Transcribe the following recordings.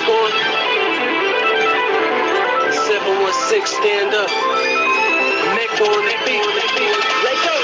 scoring. 716, stand up. Make on the beat. Let go.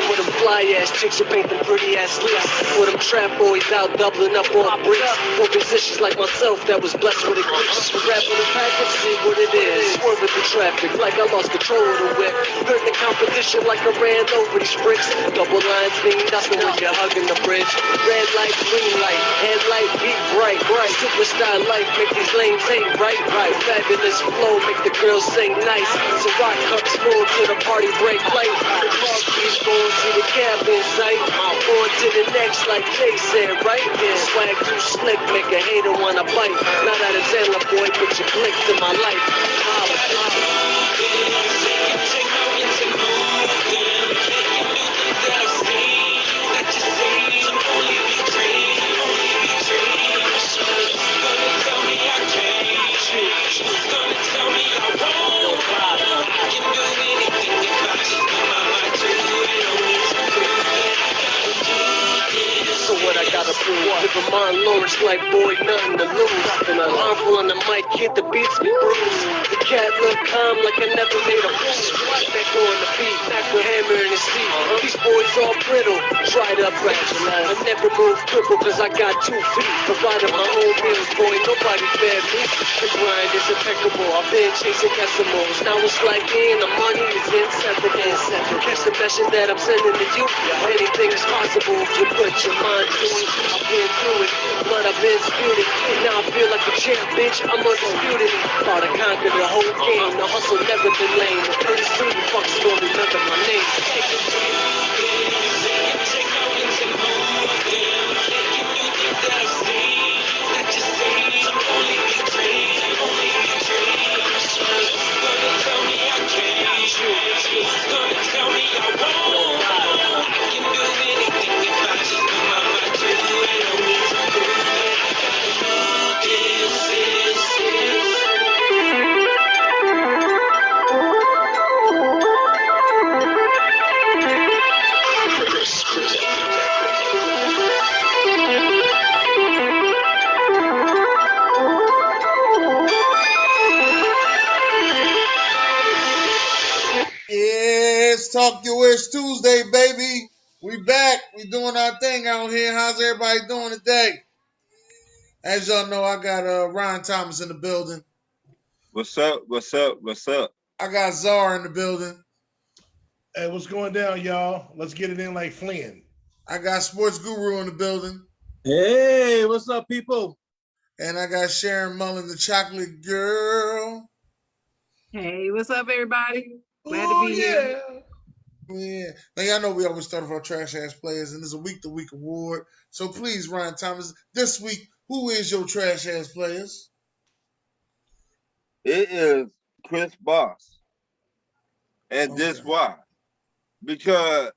With them fly ass chicks who paint them pretty ass lips. With them trap boys out doubling up on bricks. For musicians like myself that was blessed with a gift. Rap in the package, see what it is. Swerving through traffic like I lost control of the whip. Heard the competition like I ran over these bricks. Double lines mean nothing when you're hugging the bridge. Red light, green light, headlight, beat bright. Superstar life make these lanes hate right. Fabulous flow make the girls sing nice. So rock cups full to the party break light. The club keeps going to the cab in sight. On to the next like Jay said, right? Yeah, swag too slick, make a hater wanna bite. Not out of Zella, boy, get your clicks in my life. So what I gotta prove? Living my Lawrence like boy, nothing to lose. And an armful on the mic, hit the beats be bruised. The cat look calm like I never made a move. Back on the beat, back with hammer in his seat. These boys all brittle, tried up fragile. I never move cripple cause I got 2 feet. Provided my own meals, boy, nobody fed me. The grind is impeccable, I've been chasing decimals. Now it's like in, the money is inseparable. Catch the message that I'm sending to you. Anything is possible if you put your mind. I've been through it, but I've been spewed it. Now I feel like a champ, bitch, I'm undisputed. Thought I conquered the whole game, the hustle never been lame. Pretty soon you fucks gonna remember my name. Talk Your Wish Tuesday, baby. We back. We doing our thing out here. How's everybody doing today? As y'all know, I got Ryan Thomas in the building. What's up? What's up? What's up? I got Czar in the building. Hey, what's going down, y'all? Let's get it in like Flynn. I got Sports Guru in the building. Hey, what's up, people? And I got Sharon Mullen, the chocolate girl. Hey, what's up, everybody? Glad to be here. Yeah. Now, y'all know we always start off our trash ass players, and there's a week to week award. So please, Ryan Thomas, this week, who is your trash ass players? It is Chris Boss. And this why? Because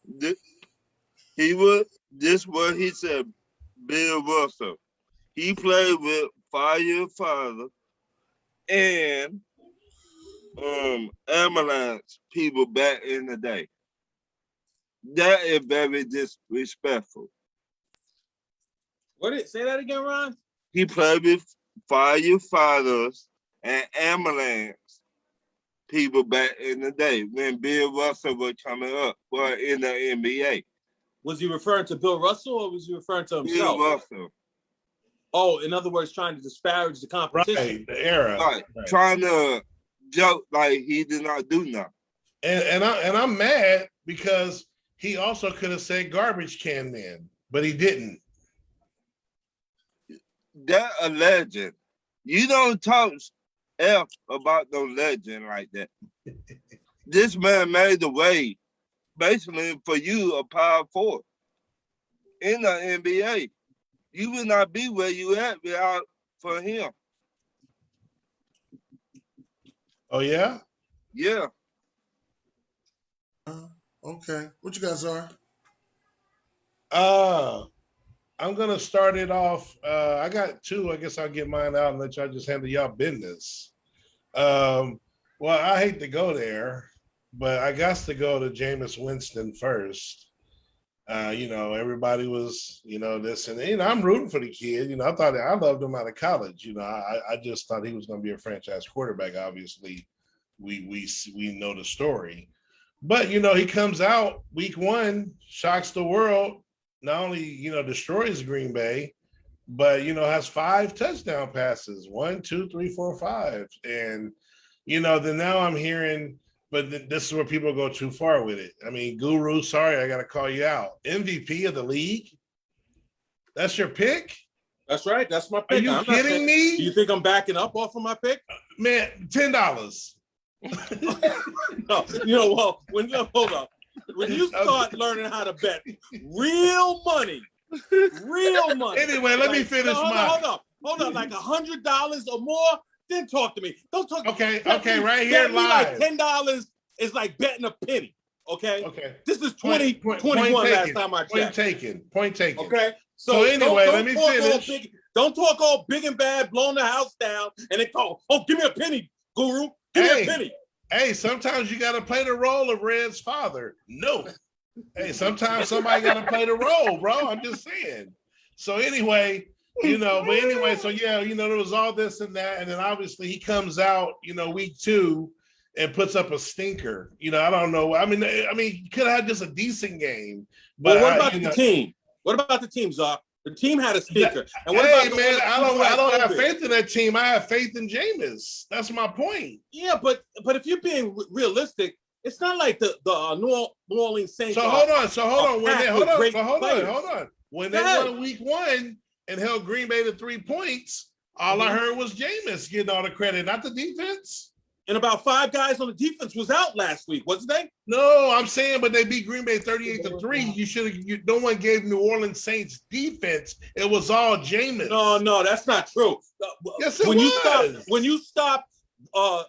this what he said, Bill Russell. He played with firefighter and ambulance people back in the day. That is very disrespectful. Say that again, Ron? He played with firefighters and ambulance people back in the day when Bill Russell was coming up, well, in the NBA. Was he referring to Bill Russell or was he referring to himself? Bill Russell. Oh, in other words, trying to disparage the competition. Right, the era. Right. Trying to joke like he did not do nothing. And I'm mad because he also could have said garbage can man, but he didn't. That a legend. You don't talk F about no legend like that. This man made the way, basically, for you a power forward in the NBA. You would not be where you at without for him. Oh yeah? Yeah. Okay. What you guys are? I'm gonna start it off. I got two. I guess I'll get mine out and let y'all just handle y'all business. Well, I hate to go there, but I got to go to Jameis Winston first. Everybody was, this and I'm rooting for the kid. I loved him out of college. I just thought he was going to be a franchise quarterback. Obviously, we know the story, but he comes out week one, shocks the world. Not only destroys Green Bay, but has 5 touchdown passes, 1, 2, 3, 4, 5, and then now I'm hearing. But this is where people go too far with it. I mean, Guru, sorry, I got to call you out. MVP of the league? That's your pick? That's right. That's my pick. Are you kidding me? Do you think I'm backing up off of my pick? Man, $10. No, hold up. When you start learning how to bet real money. Anyway, let me finish Hold up. Like $100 or more. Then talk to me. Don't talk. Okay, right here live. Like $10 is like betting a penny. Okay. This is 2021 last time I checked. Point taken. Okay. So anyway, let me finish. Don't talk all big and bad, blowing the house down, and then call. Oh, give me a penny, Guru. Give me a penny. Hey, sometimes you got to play the role of Red's father. No. Hey, sometimes somebody got to play the role, bro. I'm just saying. So anyway. So yeah, there was all this and that, and then obviously he comes out, week 2 and puts up a stinker. I don't know. I mean, he could have had just a decent game. But what about the team? What about the team, Zach? The team had a stinker. And what about I don't have faith in that team. I have faith in Jameis. That's my point. Yeah, but if you're being realistic, it's not like the New Orleans Saints. So hold on. When they won week 1 and held Green Bay to 3 points, all I heard was Jameis getting all the credit, not the defense. And about 5 guys on the defense was out last week, wasn't they? No, I'm saying, but they beat Green Bay 38-3. No one gave New Orleans Saints defense. It was all Jameis. No, that's not true. Yes, it was. When you stop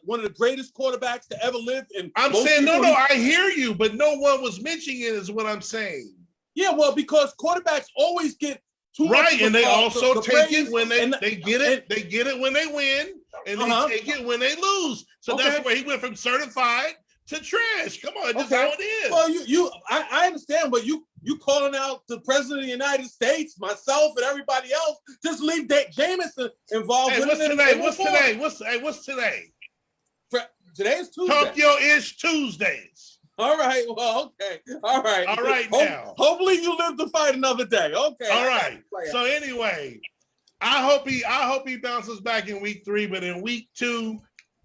one of the greatest quarterbacks to ever live, I'm saying I hear you, but no one was mentioning it. Is what I'm saying. Yeah, well, because quarterbacks always get. Right, and they also take it when they get it. They get it when they win, and they take it when they lose. So that's where he went from certified to trash. Come on, that's how it is. Well, I understand, but you calling out the president of the United States, myself, and everybody else. Just leave Jameis involved. Hey, what's today? Today is Tuesday. Tokyo-ish Tuesdays. All right. Well, okay. All right. All right now. Hopefully you live to fight another day. Okay. All right. So anyway, I hope he bounces back in week 3, but in week 2,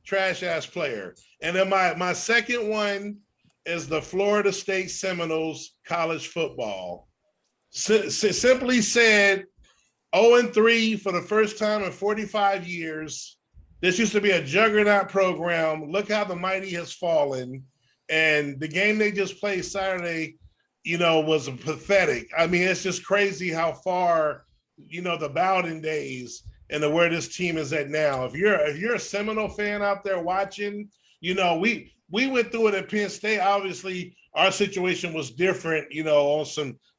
trash ass player. And then my second one is the Florida State Seminoles college football. Simply said, 0-3 for the first time in 45 years. This used to be a juggernaut program. Look how the mighty has fallen. And the game they just played Saturday, was pathetic. I mean, it's just crazy how far, the Bowden days and where this team is at now. If you're a Seminole fan out there watching, we went through it at Penn State. Obviously, our situation was different,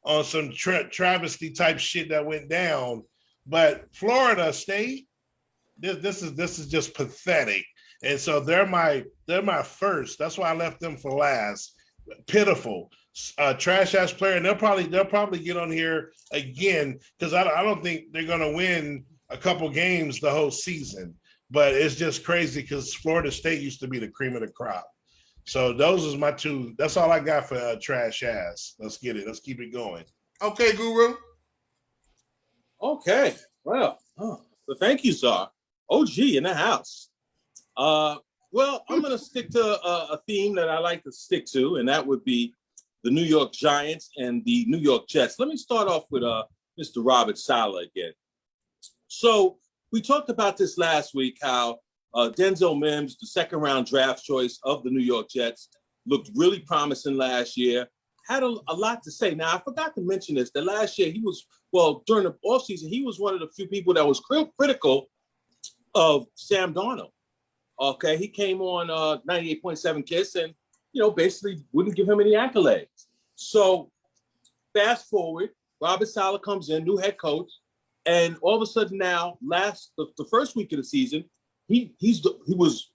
on some travesty type shit that went down. But Florida State, this is just pathetic. And so they're my first. That's why I left them for last. Pitiful, trash ass player, and they'll probably get on here again because I don't think they're gonna win a couple games the whole season. But it's just crazy because Florida State used to be the cream of the crop. So those is my 2. That's all I got for trash ass. Let's get it. Let's keep it going. Okay, Guru. Okay. Well, so thank you, Czar. OG in the house. Well, I'm going to stick to a theme that I like to stick to, and that would be the New York Giants and the New York Jets. Let me start off with Mr. Robert Saleh again. So we talked about this last week, how Denzel Mims, the second-round draft choice of the New York Jets, looked really promising last year, had a lot to say. Now, I forgot to mention this, that last year during the offseason, he was one of the few people that was critical of Sam Darnold. Okay, he came on 98.7 Kiss and, basically wouldn't give him any accolades. So fast forward, Robert Saleh comes in, new head coach, and all of a sudden now, the first week of the season, he was,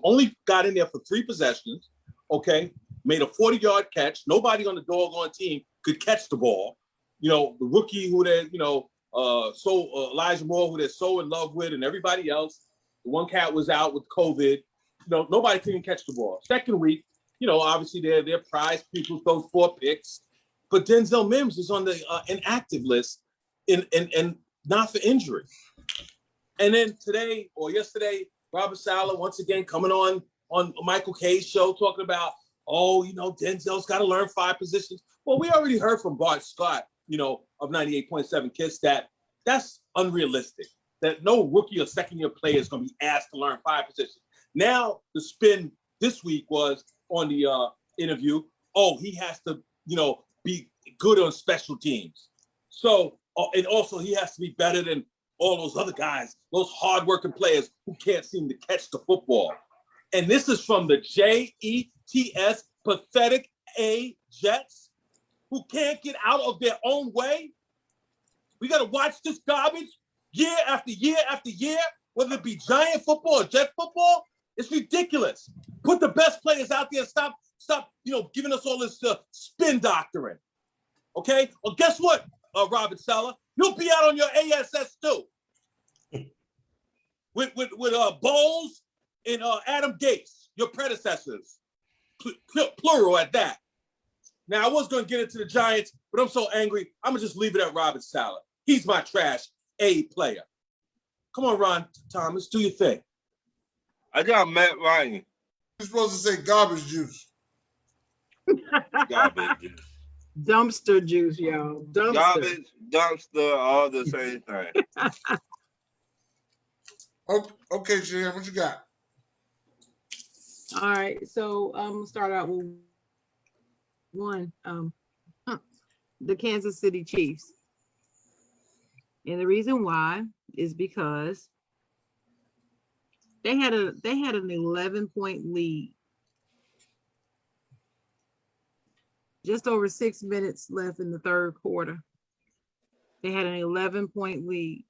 only got in there for 3 possessions, okay, made a 40-yard catch. Nobody on the doggone team could catch the ball. The rookie who they're, Elijah Moore, who they're so in love with, and everybody else. The one cat was out with COVID. Nobody couldn't catch the ball. Second week, obviously they're prize people, throw 4 picks. But Denzel Mims is on the inactive list and not for injury. And then today or yesterday, Robert Saleh once again coming on Michael K's show talking about, Denzel's got to learn 5 positions. Well, we already heard from Bart Scott, of 98.7 Kiss that's unrealistic. That no rookie or second-year player is going to be asked to learn 5 positions. Now, the spin this week was on the interview, he has to, be good on special teams. So, and also he has to be better than all those other guys, those hard-working players who can't seem to catch the football. And this is from the Jets, pathetic A Jets, who can't get out of their own way. We got to watch this garbage year after year after year, whether it be Giant football or Jet football. It's ridiculous. Put the best players out there. Stop, giving us all this spin doctrine. Okay? Well, guess what, Robert Saleh? You'll be out on your ASS too. with Bowles and Adam Gates, your predecessors. Plural at that. Now, I was going to get into the Giants, but I'm so angry, I'm going to just leave it at Robert Saleh. He's my trash A player. Come on, Ron Thomas, do your thing. I got Matt Ryan. You're supposed to say garbage juice. Garbage juice. Dumpster juice, y'all. Dumpster. Garbage, dumpster, all the same thing. Okay, Sharon, what you got? All right, so I'm gonna start out with one. The Kansas City Chiefs. And the reason why is because they had an 11-point lead. Just over 6 minutes left in the third quarter. They had an 11-point lead.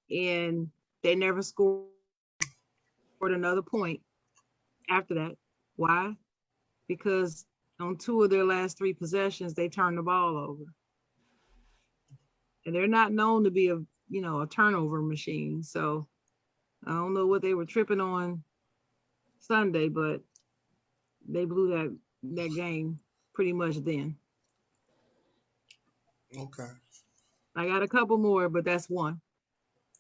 And they never scored another point after that. Why? Because on 2 of their last 3 possessions, they turned the ball over. And they're not known to be a turnover machine. So I don't know what they were tripping on Sunday, but they blew that game pretty much then. Okay. I got a couple more, but that's one.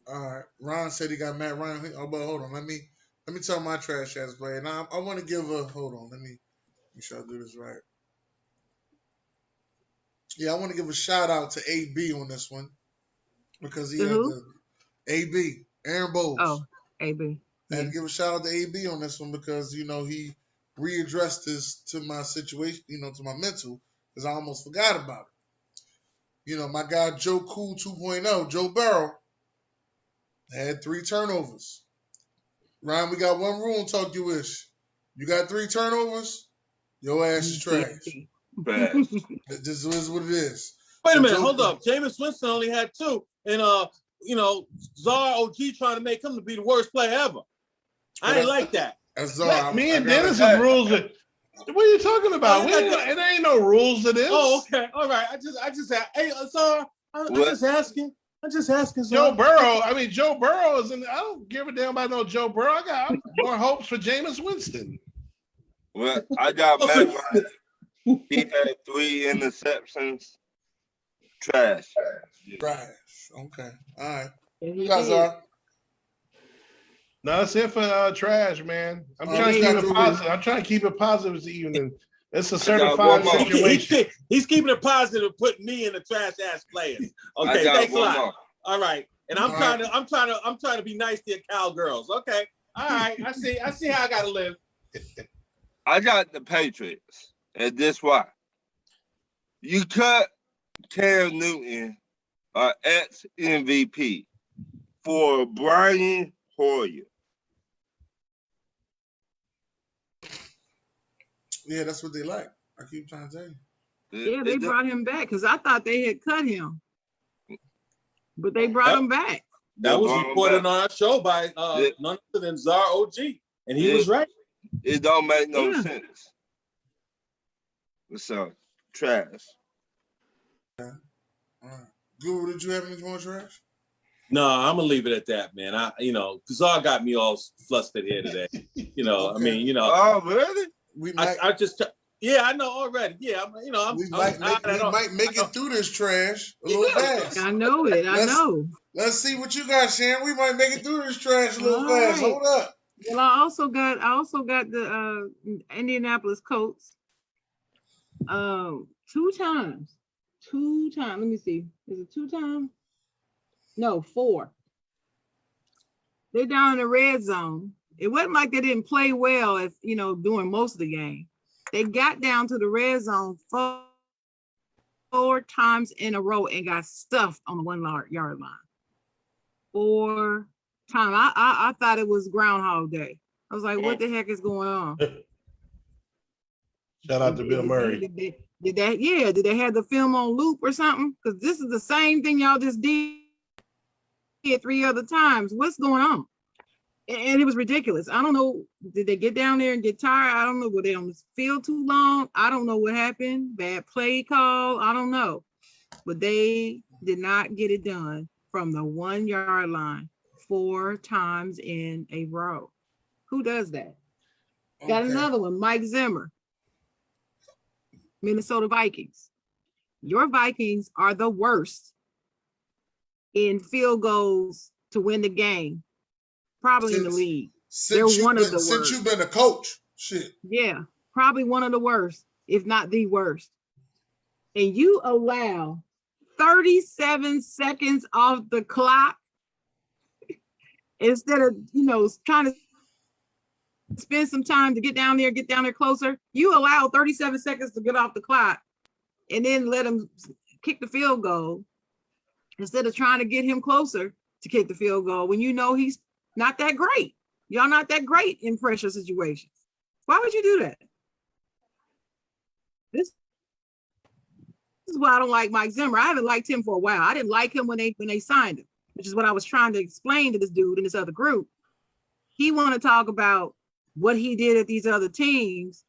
All right. Ron said he got Matt Ryan. Oh, but hold on. Let me tell my trash ass player. Now I want to give a hold on. Let me make sure I do this right. Yeah, I want to give a shout out to AB on this one because he had the AB, Aaron Bowles. Oh, AB. I had to give a shout out to AB on this one because he readdressed this to my situation, to my mental, because I almost forgot about it. My guy Joe Cool 2.0, Joe Burrow, had 3 turnovers. Ryan, we got one rule in Talk You Wish. You got 3 turnovers, your ass is trash. This is what it is. Wait a minute, hold up. Jameis Winston only had 2, and Czar OG trying to make him to be the worst player ever. I ain't like that. Me and Dennis have rules. What are you talking about? It ain't no rules to this. Oh, okay, all right. I just hey, Czar, I'm just asking. Joe Burrow. Joe Burrow is in. I don't give a damn about no Joe Burrow. I got more hopes for Jameis Winston. Well, I got Matt Ryan. He had 3 interceptions. Trash. Trash. Okay. All right. You guys are. No, that's it for trash, man. I'm trying to keep it positive. I'm trying to keep it positive this evening. It's a certified situation. He's keeping it positive, putting me in the trash ass players. Okay, thanks a lot. More. All right, and I'm trying to be nice to your cowgirls. Okay, all right. I see how I gotta live. I got the Patriots, and this why. You cut Cam Newton, ex-MVP, for Brian Hoyer. Yeah, that's what they like. I keep trying to tell you. Yeah, they brought him back because I thought they had cut him, but they brought him back. That was reported on our show by none other than Czar OG, and he was right. It don't make no sense. So trash. All right. Guru, did you have any more trash? No, I'm gonna leave it at that, man. Czar got me all flustered here today. Okay. I mean, Oh, really? I know already. Yeah, we might make it through this trash a little fast. I know it. I know. Let's see what you got, Sharon. We might make it through this trash a little fast. Right. Hold up. Well, I also got the Indianapolis Colts 2 times. 2 times. Let me see. Is it 2 times? No, 4. They're down in the red zone. It wasn't like they didn't play well as during most of the game. They got down to the red zone 4 times in a row and got stuffed on the 1-yard line. 4 times. I thought it was Groundhog Day. I was like, what the heck is going on? Shout out to Bill Murray. Did they have the film on loop or something? Because this is the same thing y'all just did 3 other times. What's going on? And it was ridiculous. I don't know. Did they get down there and get tired? I don't know. Were they on the field too long? I don't know what happened. Bad play call. I don't know. But they did not get it done from the 1-yard line 4 times in a row. Who does that? Okay. Got another one. Mike Zimmer. Minnesota Vikings. Your Vikings are the worst in field goals to win the game. Probably in the league. They're one of the worst. Since you've been a coach, shit. Yeah, probably one of the worst, if not the worst. And you allow 37 seconds off the clock instead of, trying to spend some time to get down there closer. You allow 37 seconds to get off the clock and then let him kick the field goal instead of trying to get him closer to kick the field goal when he's not that great. Y'all not that great in pressure situations. Why would you do that? This is why I don't like Mike Zimmer. I haven't liked him for a while. I didn't like him when they signed him, which is what I was trying to explain to this dude in this other group. He wanted to talk about what he did at these other teams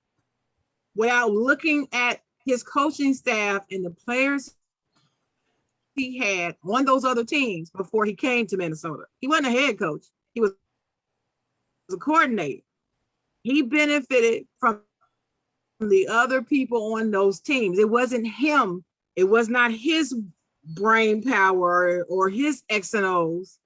without looking at his coaching staff and the players he had on those other teams before he came to Minnesota. He wasn't a head coach. He was a coordinator. He benefited from the other people on those teams. It wasn't him. It was not his brain power or his X and O's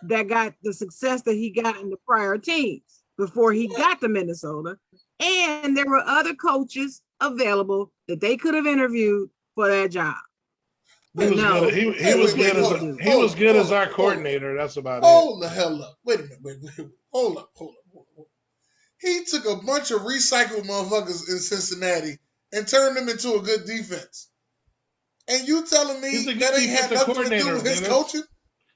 that got the success that he got in the prior teams before he got to Minnesota. And there were other coaches available that they could have interviewed for that job. He was good as our coordinator. That's about it. Hold the hell up. Wait a minute. Hold up. He took a bunch of recycled motherfuckers in Cincinnati and turned them into a good defense. And you telling me that ain't had nothing to do with his coaching?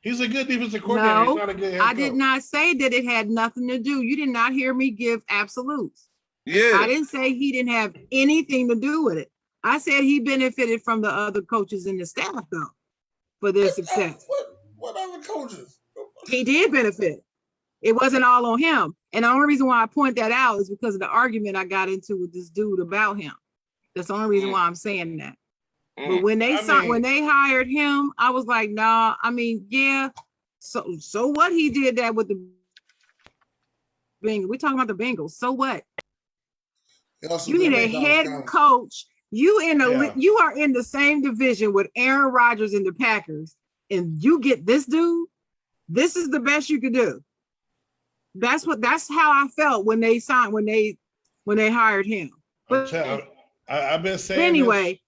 He's a good defensive coordinator. No, he's not a good head coach. I did not say that it had nothing to do. You did not hear me give absolutes. Yeah. I didn't say he didn't have anything to do with it. I said he benefited from the other coaches in the staff, though, for their success. What other coaches? He did benefit. It wasn't all on him. And the only reason why I point that out is because of the argument I got into with this dude about him. That's the only reason why I'm saying that. But when they hired him, I was like, nah, yeah. So what he did that with the Bengals. We're talking about the Bengals. So what? You need a head coach. You are in the same division with Aaron Rodgers and the Packers, and you get this dude. This is the best you could do. That's how I felt when they hired him. But I've been saying anyway,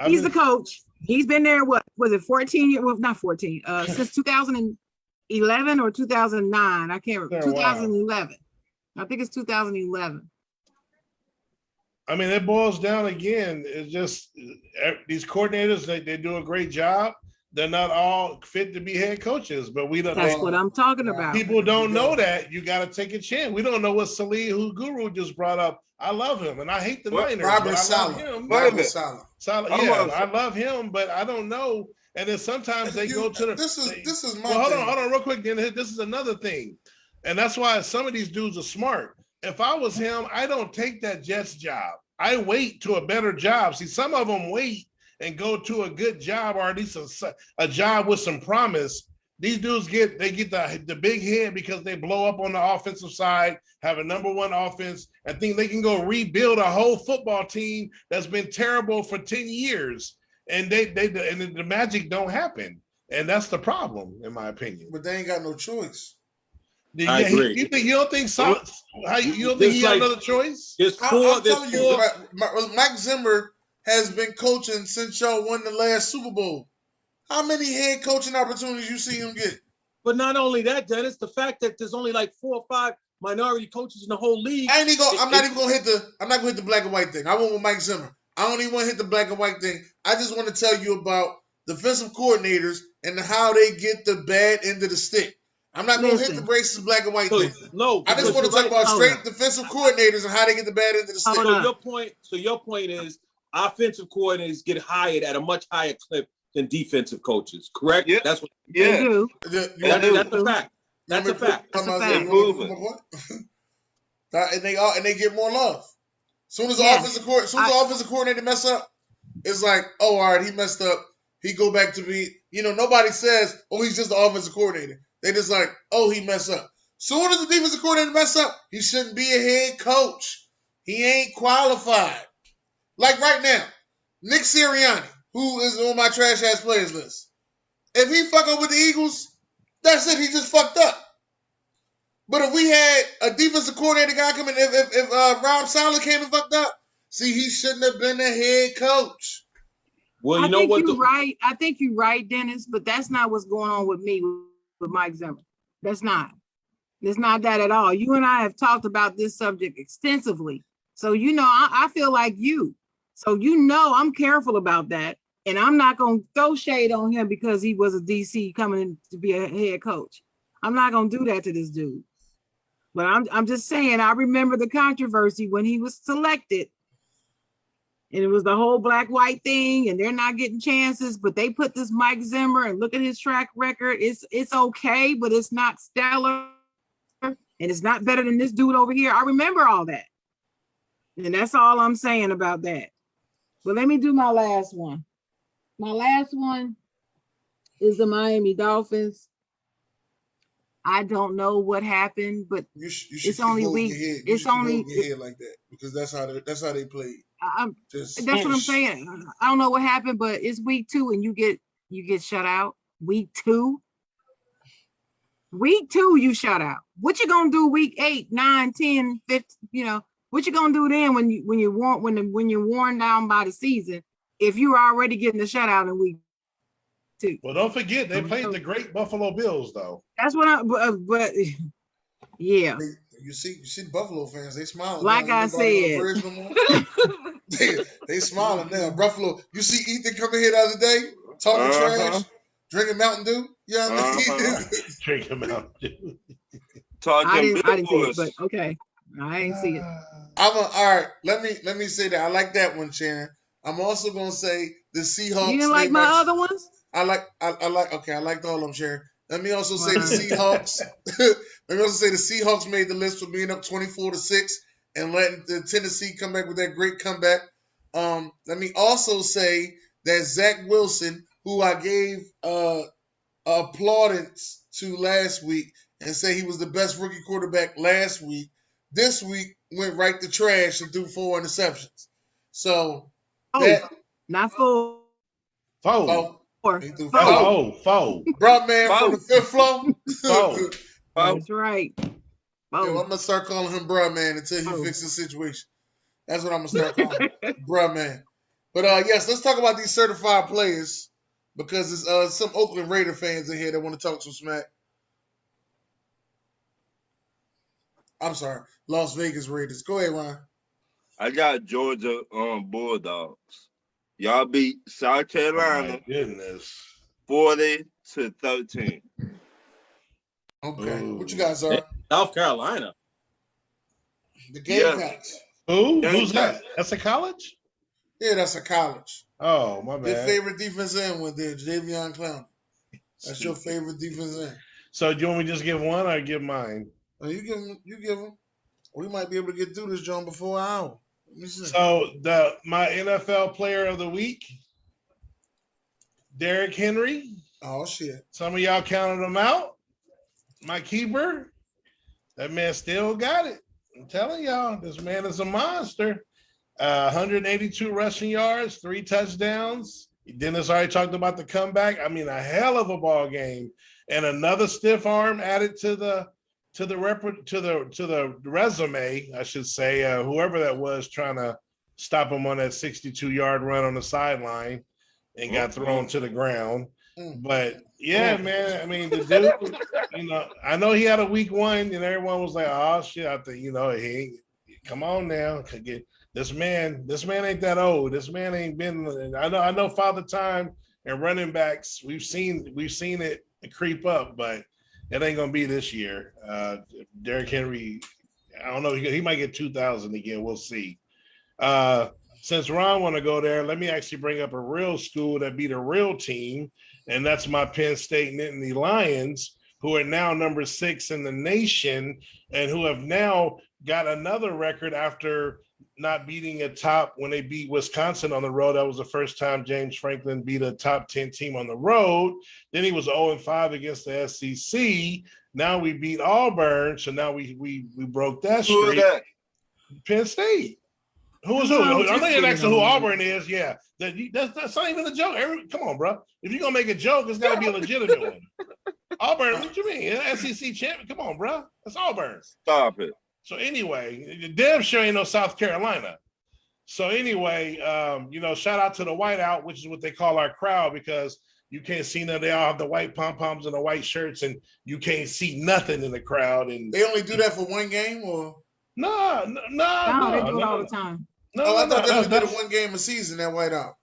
he's the coach. He's been there. What was it? 14 years? Well, not 14. Since 2011 or 2009. I can't remember. 2011. I think it's 2011. It boils down again. It's just these coordinators, they do a great job, they're not all fit to be head coaches. But we don't. That's what I'm talking about. People don't know that. You got to take a chance. We don't know what Salih, who Guru just brought up. I love him, and I hate the Niners. Robert but I love Saleh. him. Robert Saleh. Yeah, I love him, but I don't know. And then sometimes they go to the. This is my. Well, hold on, real quick. Then this is another thing, and that's why some of these dudes are smart. If I was him, I don't take that Jets job. I wait to a better job. See, some of them wait and go to a good job, or at least a job with some promise. These dudes get the big head because they blow up on the offensive side, have a number one offense, and think they can go rebuild a whole football team that's been terrible for 10 years. And the magic don't happen. And that's the problem, in my opinion. But they ain't got no choice. I agree. You don't think he had another choice? I'm telling you, Mike Zimmer has been coaching since y'all won the last Super Bowl. How many head coaching opportunities you see him get? But not only that, Dennis, the fact that there's only like 4 or 5 minority coaches in the whole league. I'm not gonna hit the black and white thing. I went with Mike Zimmer. I don't even want to hit the black and white thing. I just want to tell you about defensive coordinators and how they get the bad end of the stick. I'm not going to hit the braces black and white thing. No, I just want to talk about straight defensive coordinators and how they get the bad end of the stick. So your point is offensive coordinators get hired at a much higher clip than defensive coaches, correct? Yeah. That's what they do. That's a fact. That's a fact. And they get more love. Soon as the offensive coordinator mess up, it's like, oh, all right, he messed up. He go back to be, nobody says, oh, he's just the offensive coordinator. They just like, oh, he messed up. Soon as the defensive coordinator mess up, he shouldn't be a head coach. He ain't qualified. Like right now, Nick Sirianni, who is on my trash ass players list. If he fuck up with the Eagles, that's it. He just fucked up. But if we had a defensive coordinator guy coming, if Rob Saleh came and fucked up, see, he shouldn't have been a head coach. Well, right. I think you're right, Dennis, but that's not what's going on with me with Mike Zimmer. That's not. It's not that at all. You and I have talked about this subject extensively. So, I feel like you. So, I'm careful about that. And I'm not going to throw shade on him because he was a DC coming in to be a head coach. I'm not going to do that to this dude. But I'm just saying, I remember the controversy when he was selected. And it was the whole black-white thing, and they're not getting chances, but they put this Mike Zimmer, and look at his track record. It's okay, but it's not stellar, and it's not better than this dude over here. I remember all that. And that's all I'm saying about that. But let me do my last one. My last one is the Miami Dolphins. I don't know what happened, but you should it's only week. It's only your head like that because that's how they played. That's what I'm saying. I don't know what happened, but it's week 2 and you get shut out. Week 2, you shut out. What you gonna do week 8, 9, 10, 15? What you gonna do then when you're worn down by the season? If you're already getting the shutout in week 2. Well, don't forget they played the great Buffalo Bills, though. That's what but yeah. You see Buffalo fans, they smiling. Like now. I said. they smiling now. Buffalo, you see Ethan coming here the other day, talking trash, drinking Mountain Dew. Yeah, drinking Mountain Dew. I didn't see it, but okay. I ain't see it. All right. Let me say that. I like that one, Sharon. I'm also gonna say the Seahawks. You didn't like my other ones? I liked all of them, Sharon. Let me also say the Seahawks. Let me also say the Seahawks made the list for being up 24-6 and letting the Tennessee come back with that great comeback. Let me also say that Zach Wilson, who I gave applaudance to last week and say he was the best rookie quarterback last week, this week went right to trash and threw 4 interceptions. So not 4. 4. He threw 4. Bruh man from the 5th floor. 4. That's right. Yo, I'm gonna start calling him bruh man until he fixes the situation. That's what I'm gonna start calling him. Bruh man. But yes, let's talk about these certified players because there's some Oakland Raider fans in here that want to talk some smack. I'm sorry, Las Vegas Raiders. Go ahead, Ryan. I got Georgia Bulldogs. Y'all beat South Carolina. Oh my goodness. 40-13. Okay. Ooh. What you guys are? South Carolina. The Gamecocks. Who? Yeah, Who's yeah. that? That's a college? Yeah, that's a college. Oh, my Your bad. favorite defense end went there, Javion Clowney. That's your favorite defense end. So do you want me to just give one or give mine? Oh, you give them. We might be able to get through this, John, before an hour. Let me see. So my NFL player of the week, Derrick Henry. Oh shit. Some of y'all counted him out. My keeper, that man still got it. I'm telling y'all, this man is a monster. 182 rushing yards, 3 touchdowns. Dennis already talked about the comeback. I mean, a hell of a ball game, and another stiff arm added to the resume, I should say. Whoever that was trying to stop him on that 62-yard run on the sideline and got thrown to the ground. But yeah, man, I mean, the dude, I know he had a week 1 and everyone was like, oh shit, I think, come on now. This man ain't that old. This man ain't been, I know Father Time and running backs, we've seen it creep up, but it ain't gonna be this year. Derrick Henry, I don't know, he might get 2,000 again. We'll see. Since Ron want to go there, let me actually bring up a real school that beat a real team, and that's my Penn State Nittany Lions, who are now number 6 in the nation, and who have now got another record after not beating a top when they beat Wisconsin on the road. That was the first time James Franklin beat a top 10 team on the road. Then he was 0-5 against the SEC. Now we beat Auburn, so now we broke that streak. Who is that? Penn State. Who is who? I know you're asking who Auburn is. Yeah, that's not even a joke. Come on, bro. If you're gonna make a joke, it's got to be a legitimate one. Auburn, what you mean? SEC champion? Come on, bro. That's Auburn. Stop it. So anyway, the damn sure ain't no South Carolina. So anyway, shout out to the whiteout, which is what they call our crowd, because you can't see them. They all have the white pom-poms and the white shirts, and you can't see nothing in the crowd. And they only do that for one game, or No, they do it all the time. I thought they only did it one game a season, that whiteout.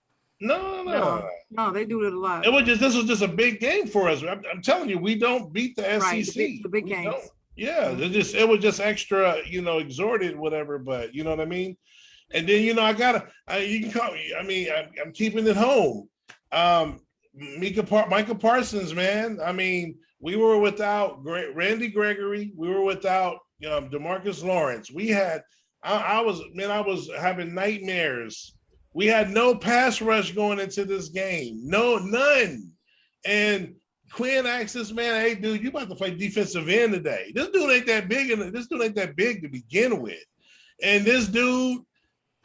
No, they do it a lot. This was just a big game for us. I'm telling you, we don't beat the SEC. Right, the big games. Yeah, it was just extra, exhorted, whatever. But you know what I mean. And then you can call me. I mean, I'm keeping it home. Micah Parsons, man. I mean, we were without Randy Gregory. We were without DeMarcus Lawrence. We had. I was having nightmares. We had no pass rush going into this game. None. And Quinn asked this man, "Hey, dude, you about to play defensive end today? This dude ain't that big, and this dude ain't that big to begin with." And this dude,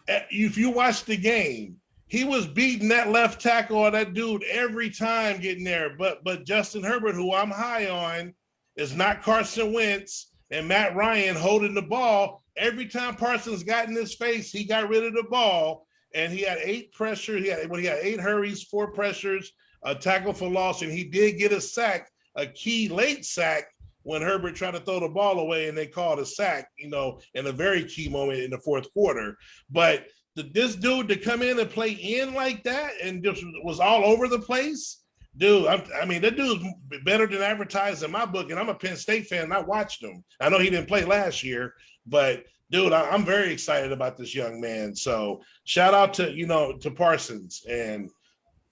if you watch the game, he was beating that left tackle or that dude every time getting there. But Justin Herbert, who I'm high on, is not Carson Wentz and Matt Ryan holding the ball. Every time Parsons got in his face, he got rid of the ball, and he had 8 pressures. He had 8 hurries, 4 pressures, a tackle for loss, and he did get a sack, a key late sack when Herbert tried to throw the ball away, and they called a sack, in a very key moment in the fourth quarter. But this dude to come in and play in like that and just was all over the place, dude. I mean, that dude's better than advertised in my book, and I'm a Penn State fan, and I watched him. I know he didn't play last year, but dude, I'm very excited about this young man. So shout out to Parsons, and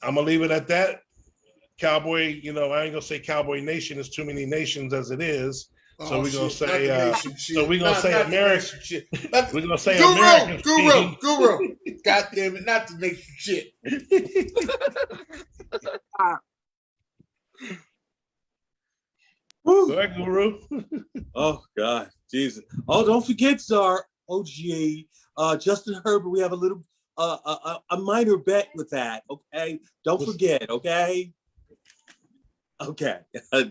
I'm gonna leave it at that. Cowboy, I ain't gonna say Cowboy Nation. There's too many nations as it is. So we're gonna say American. We're gonna say American. Guru. God damn it, not the nation shit. Go ahead, Guru. Oh God, Jesus! Oh, don't forget, Czar. OGA, Justin Herbert. We have a little, a minor bet with that. Okay, don't forget. Okay. Okay.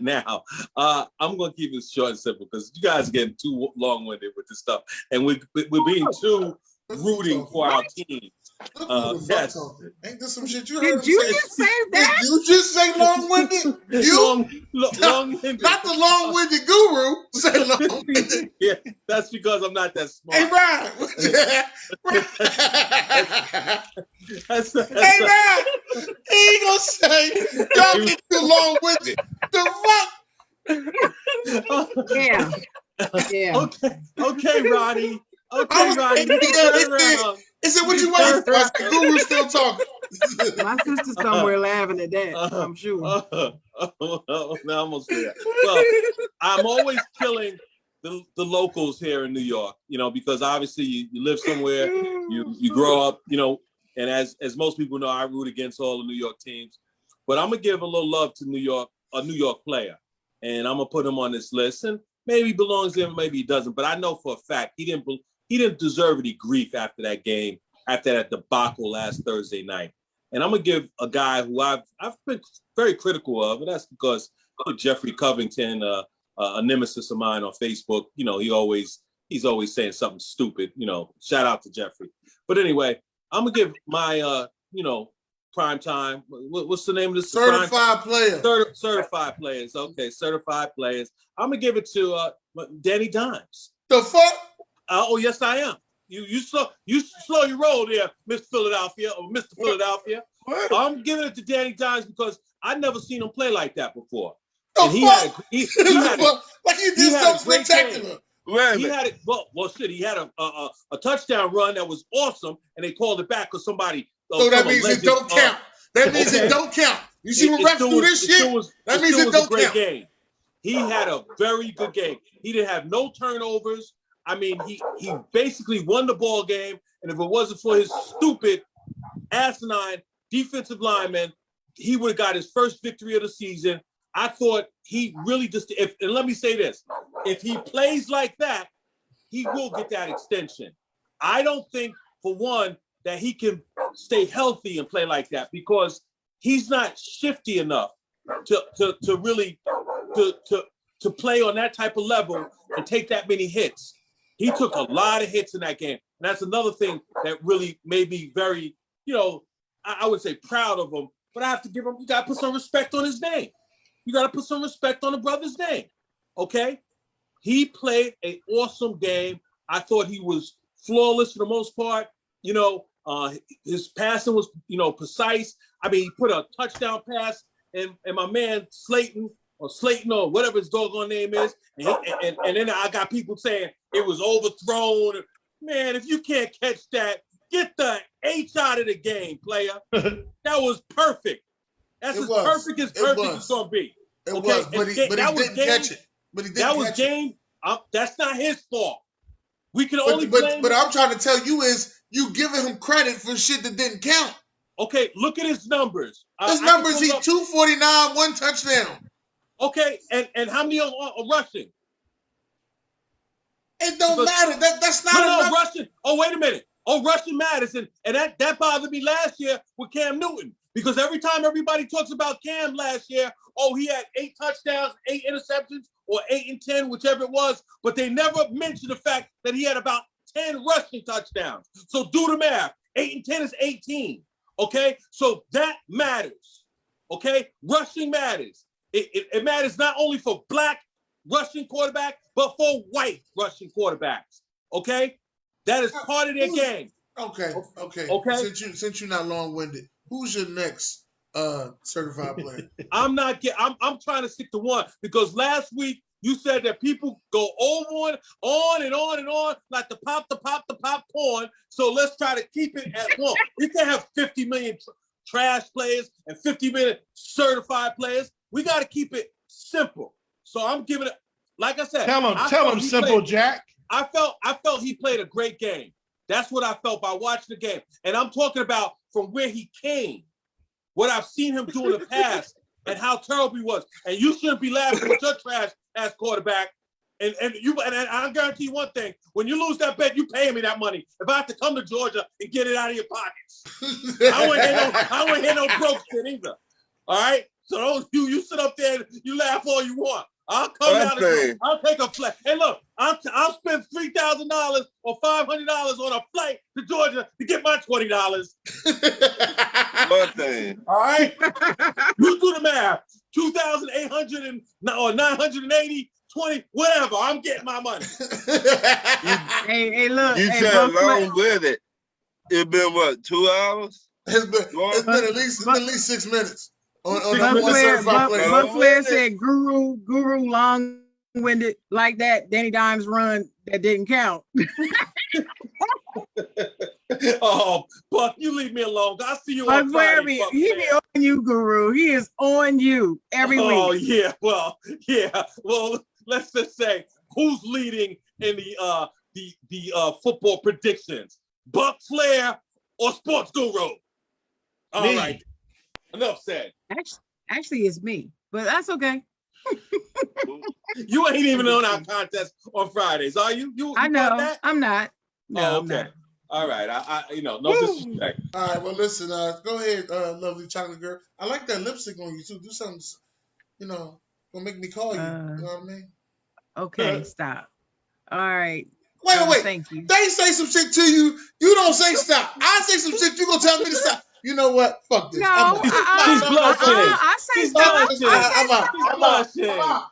Now, I'm gonna keep it short and simple because you guys are getting too long-winded with this stuff, and we're being too rooting for our teams. Look who the fuck Yes. talking. Ain't this some shit you heard him Did you say? just say Did that? you just say long-winded? You? Long-winded. Not the long-winded guru. Say long-winded. Yeah, that's because I'm not that smart. Hey, Ryan. Hey, Ryan. He ain't gonna say, y'all get too long-winded. The fuck? Yeah. Yeah. Okay, Roddy. I Okay, was Roddy. thinking, You can turn around. He said, what you waiting for? I said, Guru's still talking. My sister's somewhere laughing at that, I'm sure. No, I'm almost there. Well, I'm always killing the locals here in New York, because obviously you live somewhere, you grow up, and as most people know, I root against all the New York teams. But I'm gonna give a little love to a New York player, and I'm gonna put him on this list. And maybe he belongs there, maybe he doesn't. But I know for a fact he didn't deserve any grief after that game, after that debacle last Thursday night. And I'm gonna give a guy who I've been very critical of, and that's because Jeffrey Covington, a nemesis of mine on Facebook. He's always saying something stupid. Shout out to Jeffrey. But anyway, I'm gonna give my prime time. What's the name of this? Certified player. Certified players. Okay, certified players. I'm gonna give it to Danny Dimes. The fuck? Oh yes, I am. You slow your roll there, Mr. Philadelphia or Mr. Philadelphia. What? I'm giving it to Danny Dimes because I've never seen him play like that before. The And he fuck? had like he did something spectacular. Wait, he had it. Well, shit. He had a touchdown run that was awesome, and they called it back because somebody. So that means it don't count. That means it don't count. You see when refs do this shit? That means it don't count. Game. He had a very good game. He didn't have no turnovers. I mean, he basically won the ball game, and if it wasn't for his stupid, asinine defensive lineman, he would have got his first victory of the season. I thought he really and let me say this, if he plays like that, he will get that extension. I don't think, for one, that he can stay healthy and play like that because he's not shifty enough to really to play on that type of level and take that many hits. He took a lot of hits in that game. And that's another thing that really made me very, I would say proud of him. But I have to give him, you got to put some respect on his name. You got to put some respect on the brother's name. Okay? He played an awesome game. I thought he was flawless for the most part. His passing was, precise. I mean, he put a touchdown pass, and my man Slayton or whatever his doggone name is, and then I got people saying it was overthrown. Man, if you can't catch that, get the H out of the game, player. That was perfect. That's as perfect as it's gonna be. It was, but he didn't catch it. But he didn't catch it. That's not his fault. We can only blame. But I'm trying to tell you is you giving him credit for shit that didn't count. Okay, look at his numbers. His numbers, he 249, 1 touchdown. Okay, and how many are rushing? It don't matter. That's not enough. Rushing. Oh, wait a minute. Oh, rushing matters. And that bothered me last year with Cam Newton. Because every time everybody talks about Cam last year, he had 8 touchdowns, 8 interceptions, or 8 and 10, whichever it was. But they never mentioned the fact that he had about 10 rushing touchdowns. So do the math. 8 and 10 is 18. Okay? So that matters. Okay? Rushing matters. It matters not only for black rushing quarterback, but for white rushing quarterbacks. Okay? That is part of their game. Okay. Since you're not long-winded, who's your next certified player? I'm trying to stick to one because last week you said that people go on and on like the popcorn. So let's try to keep it at one. We can't have 50 million trash players and 50 million certified players. We got to keep it simple. So I'm giving it, like I said. Tell him simple, Jack. I felt he played a great game. That's what I felt by watching the game. And I'm talking about from where he came, what I've seen him do in the past, and how terrible he was. And you shouldn't be laughing with your trash-ass quarterback. And I guarantee you one thing. When you lose that bet, you paying me that money. If I have to come to Georgia and get it out of your pockets. I wouldn't hear no broke shit either. All right? So you sit up there and you laugh all you want. I'll come down. Okay. I'll take a flight. Hey, look, I'll spend $3,000 or $500 on a flight to Georgia to get my $20. One thing. All right, you do the math. 2,800 or 980, 20, whatever. I'm getting my money. Hey, look. You Hey, tag Buck Flair- along with it. It's been what, 2 hours? It's been at least 6 minutes. On Buck Flair, certified player. Buck Flair said Guru long-winded like that. Danny Dimes run that didn't count. Oh, Buck, you leave me alone. I'll see you Buck on Flair, Friday. Buck he be Flair. on you, Guru. He is on you every Oh, week. yeah. Well, let's just say who's leading in the football predictions? Buck Flair or Sports Guru? All Me. right. Enough said. Actually, it's me, but that's okay. You ain't even on our contest on Fridays, are you? I know. That? I'm not. No, Oh, I'm okay. not. All right. I no disrespect. All right, well, listen, go ahead, lovely chocolate girl. I like that lipstick on you, too. Do something, gonna make me call you. You know what I mean? Okay, stop. All right. Wait. Thank you. They say some shit to you. You don't say stop. I say some shit. You gonna tell me to stop. You know what? Fuck this. No, I'm out. She's blushing. I say She's stop. blushing. I'm out.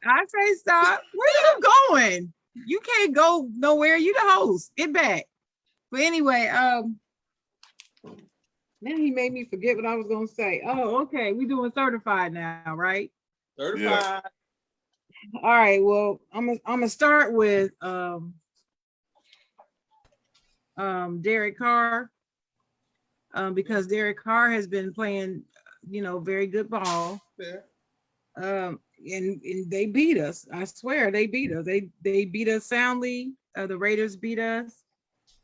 I say stop. Where you going? You can't go nowhere. You the host. Get back. But anyway, now he made me forget what I was gonna say. Oh, okay. We doing certified now, right? Certified. Yeah. All right. Well, I'm gonna start with Derrick Carr, because Derrick Carr has been playing, very good ball. Yeah. And they beat us. I swear they beat us. They beat us soundly. The Raiders beat us.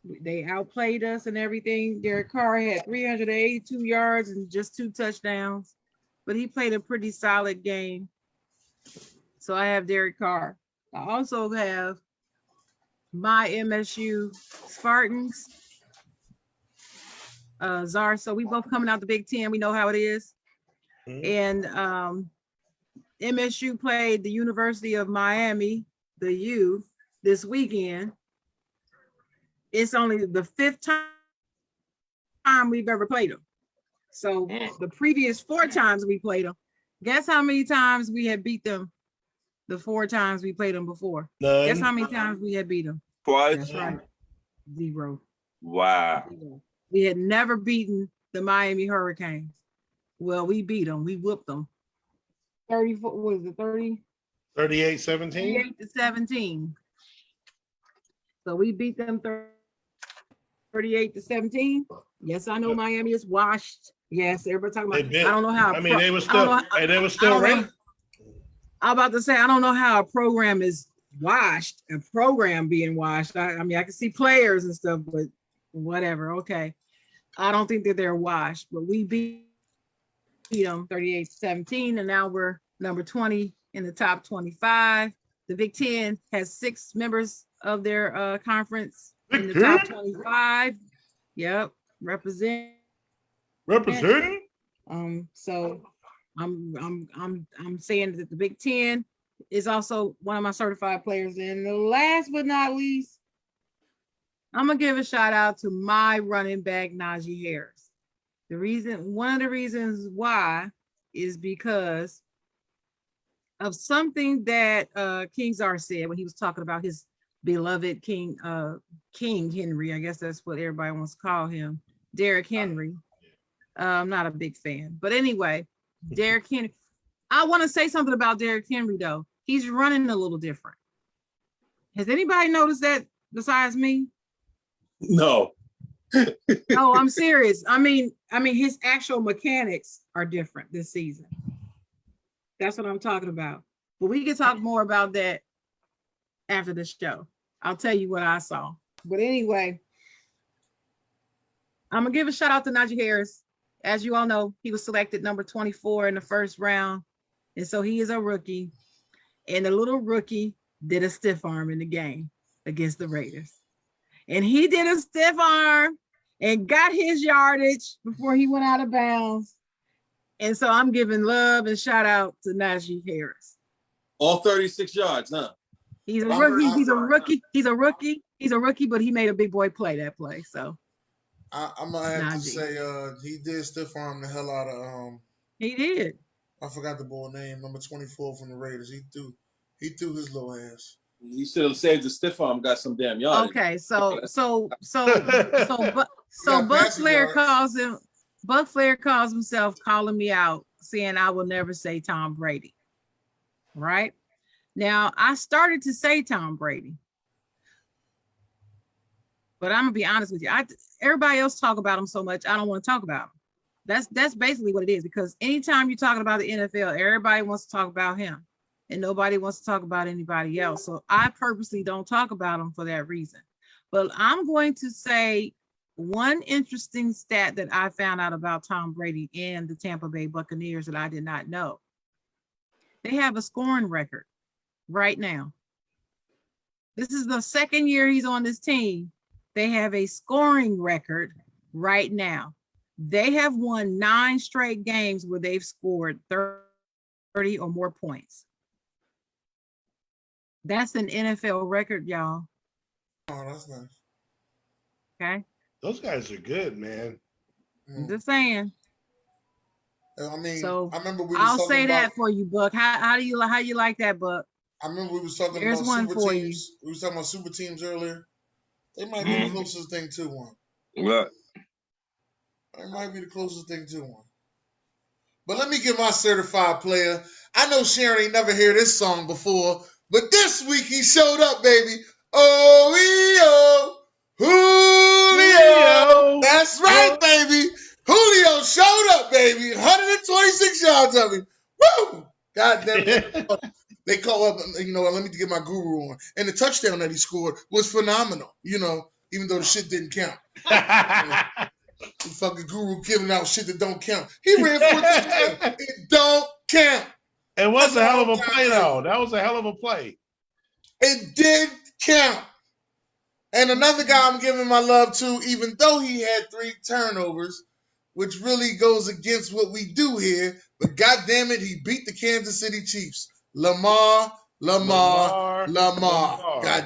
They outplayed us and everything. Derrick Carr had 382 yards and just 2 touchdowns, but he played a pretty solid game. So I have Derrick Carr. I also have my MSU Spartans. Czar, so we both coming out the Big Ten. We know how it is. Mhm. And MSU played the University of Miami, the U, this weekend. It's only the 5th time we've ever played them. So the previous 4 times we played them, guess how many times we had beat them the 4 times we played them before? None. Guess how many times we had beat them? Twice? That's right. 0. Wow. We had never beaten the Miami Hurricanes. Well, we beat them. We whooped them. 34, what is it, 30? 38-17. 38-17. So we beat them 38-17. Yes, I know Miami is washed. Yes, everybody talking about. I don't know how. I mean, they were still ranked. I'm about to say I don't know how a program is washed. A program being washed. I mean, I can see players and stuff, but whatever. Okay, I don't think that they're washed. But we beat them 38-17, and now we're number 20 in the top 25. The Big Ten has 6 members of their conference in the top 25. Yep, represent. So I'm saying that the Big Ten is also one of my certified players. And the last but not least, I'm gonna give a shout out to my running back Najee Harris. One of the reasons why is because of something that King Czar said when he was talking about his beloved King Henry. I guess that's what everybody wants to call him, Derrick Henry. I'm not a big fan, but anyway, Derrick Henry. I want to say something about Derrick Henry though. He's running a little different. Has anybody noticed that besides me? No. No, I'm serious. I mean, his actual mechanics are different this season. That's what I'm talking about. But we can talk more about that after the show. I'll tell you what I saw. But anyway, I'm gonna give a shout out to Najee Harris. As you all know, he was selected number 24 in the first round. And so he is a rookie. And the little rookie did a stiff arm in the game against the Raiders. And he did a stiff arm and got his yardage before he went out of bounds. And so I'm giving love and shout out to Najee Harris. All 36 yards, huh? He's a rookie. He's a rookie. He's a rookie. He's a rookie, but he made a big boy play that play. So I'm gonna have to say he did stiff arm the hell out of he did. I forgot the boy name, number 24 from the Raiders. He threw his little ass. You should have saved the stiff arm, got some damn yards. Okay, so Buck Flair calls himself calling me out, saying I will never say Tom Brady. Right? Now I started to say Tom Brady. But I'm gonna be honest with you. Everybody else talk about him so much, I don't want to talk about him. That's basically what it is, because anytime you're talking about the NFL, everybody wants to talk about him and nobody wants to talk about anybody else. So I purposely don't talk about him for that reason. But I'm going to say one interesting stat that I found out about Tom Brady and the Tampa Bay Buccaneers that I did not know. They have a scoring record right now. This is the second year he's on this team. They have a scoring record right now. They have won 9 straight games where they've scored 30 or more points. That's an NFL record, y'all. Oh, that's nice. Okay. Those guys are good, man. Just saying. I mean, so I remember I'll say that for you, Buck. How you like that, Buck? I remember we was talking about super teams. We was talking about super teams earlier. They might be the closest thing to one. Right. It might be the closest thing to one. But let me get my certified player. I know Sharon ain't never heard this song before, but this week he showed up, baby. Oh, Julio. That's right, baby. Julio showed up, baby. 126 yards of him. Woo! God damn it. They call up, let me get my guru on. And the touchdown that he scored was phenomenal, even though the shit didn't count. The fucking guru giving out shit that don't count. He ran for a touchdown. It don't count. It was a hell of a play, though. That was a hell of a play. It did count. And another guy I'm giving my love to, even though he had 3 turnovers, which really goes against what we do here, but goddamn it, he beat the Kansas City Chiefs. Lamar. God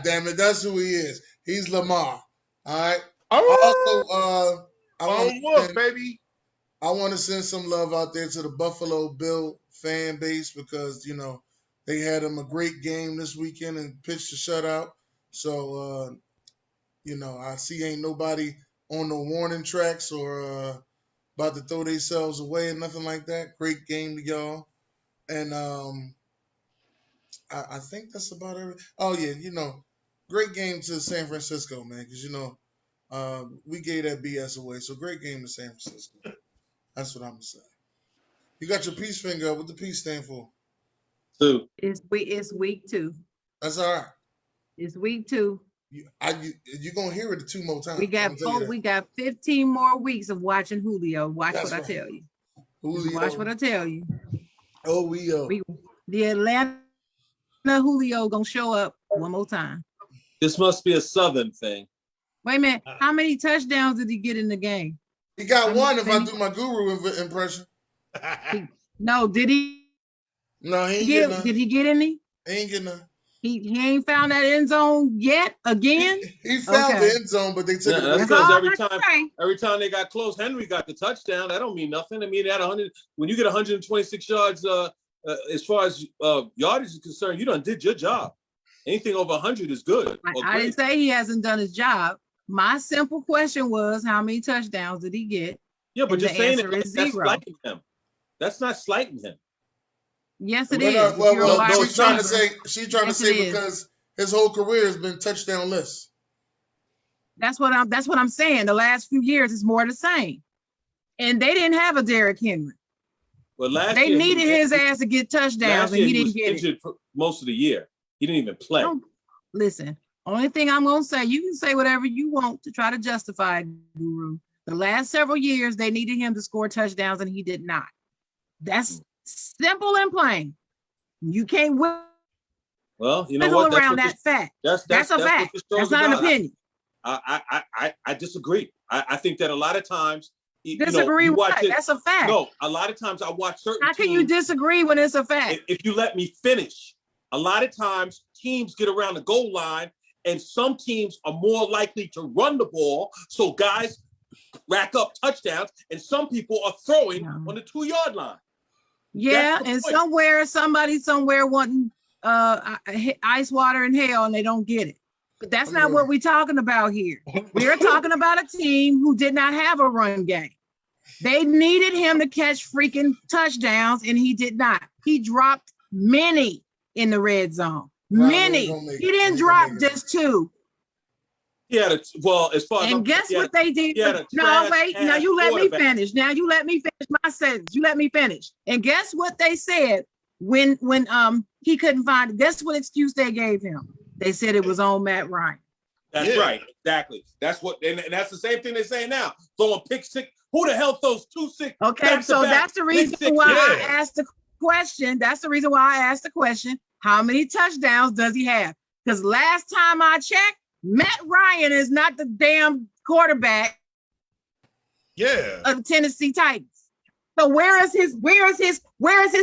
damn it, that's who he is. He's Lamar. All right. Also, I want to send some love out there to the Buffalo Bill fan base because they had him a great game this weekend and pitched a shutout. So I see ain't nobody on no warning tracks or about to throw themselves away and nothing like that. Great game to y'all. And I think that's about everything. Oh, yeah, great game to San Francisco, man, because, we gave that BS away. So great game to San Francisco. That's what I'm going to say. You got your peace finger up. What the peace stand for? 2. It's week 2. That's all right. It's week 2. You're going to hear it 2 more times. We got 15 more weeks of watching Julio. That's what right. I tell you. Julio. Watch what I tell you. Oh, the Atlanta Julio gonna show up one more time. This must be a Southern thing. Wait a minute. How many touchdowns did he get in the game? He got one if I do my guru impression. No, did he? No, he ain't getting none. Did he get any? He ain't getting none. He ain't found that end zone yet again? He found the end zone, but they took it. That's because every time they got close, Henry got the touchdown. That don't mean nothing. I mean, at 100, when you get 126 yards, as far as yardage is concerned, you done did your job. Anything over 100 is good. I didn't say he hasn't done his job. My simple question was, how many touchdowns did he get? Yeah, but just saying that's slighting him. That's not slighting him. Yes, it is. She's trying to say because his whole career has been touchdownless. That's what I'm saying. The last few years is more the same. And they didn't have a Derrick Henry. Well, they needed his ass to get touchdowns, and he didn't get injured for most of the year. He didn't even play. Listen, only thing I'm gonna say, you can say whatever you want to try to justify it, Guru. The last several years, they needed him to score touchdowns, and he did not. That's simple and plain. You can't win. Well, you know what? Around that fact. That's a fact. That's not an opinion. I disagree. I think that a lot of times. Disagree with that. That's a fact. No, a lot of times I watch certain. How can you disagree when it's a fact? If you let me finish, A lot of times teams get around the goal line, and some teams are more likely to run the ball, so guys rack up touchdowns, and some people are throwing on the 2-yard line. Yeah, and point. somebody somewhere wanting ice water in hell, and they don't get it. But that's not what we're talking about here. We're talking about a team who did not have a run game. They needed him to catch freaking touchdowns, and he did not. He dropped many in the red zone. Many. He didn't drop just 2. Yeah, well, as far as and guess what they did? No, wait. Now you let me finish. Now you let me finish my sentence. You let me finish. And guess what they said when he couldn't find it? Guess what excuse they gave him? They said it was on Matt Ryan. That's right. Exactly. That's what, and that's the same thing they say now. Throwing pick six. Who the hell throws 2 6? Okay, so that's the reason why I asked the question. That's the reason why I asked the question. How many touchdowns does he have? Because last time I checked, Matt Ryan is not the damn quarterback of the Tennessee Titans. So where is his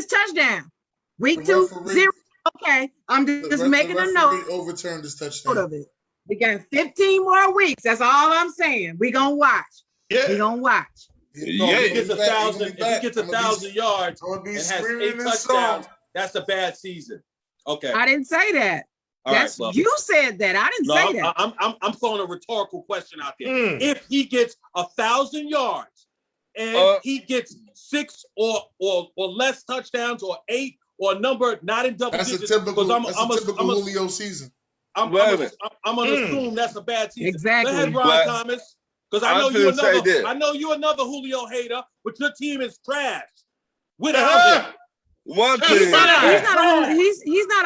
touchdown? Week 2, 0. Okay, I'm just making a note. Overturned his touchdown. Of it. We got 15 more weeks. That's all I'm saying. We gonna watch. Yeah, we gonna watch. If he gets 1,000 yards and has 8 touchdowns, that's a bad season. Okay, I didn't say that. That's you said that. I didn't say that. I'm throwing a rhetorical question out there. If he gets 1,000 yards and he gets 6 or less touchdowns, or 8 or a number not in double digits, that's a typical Julio season. I'm gonna assume that's a bad season. Exactly. Go ahead, Ron Thomas, because I know you're another Julio hater, but your team is trash without him. One thing. He's not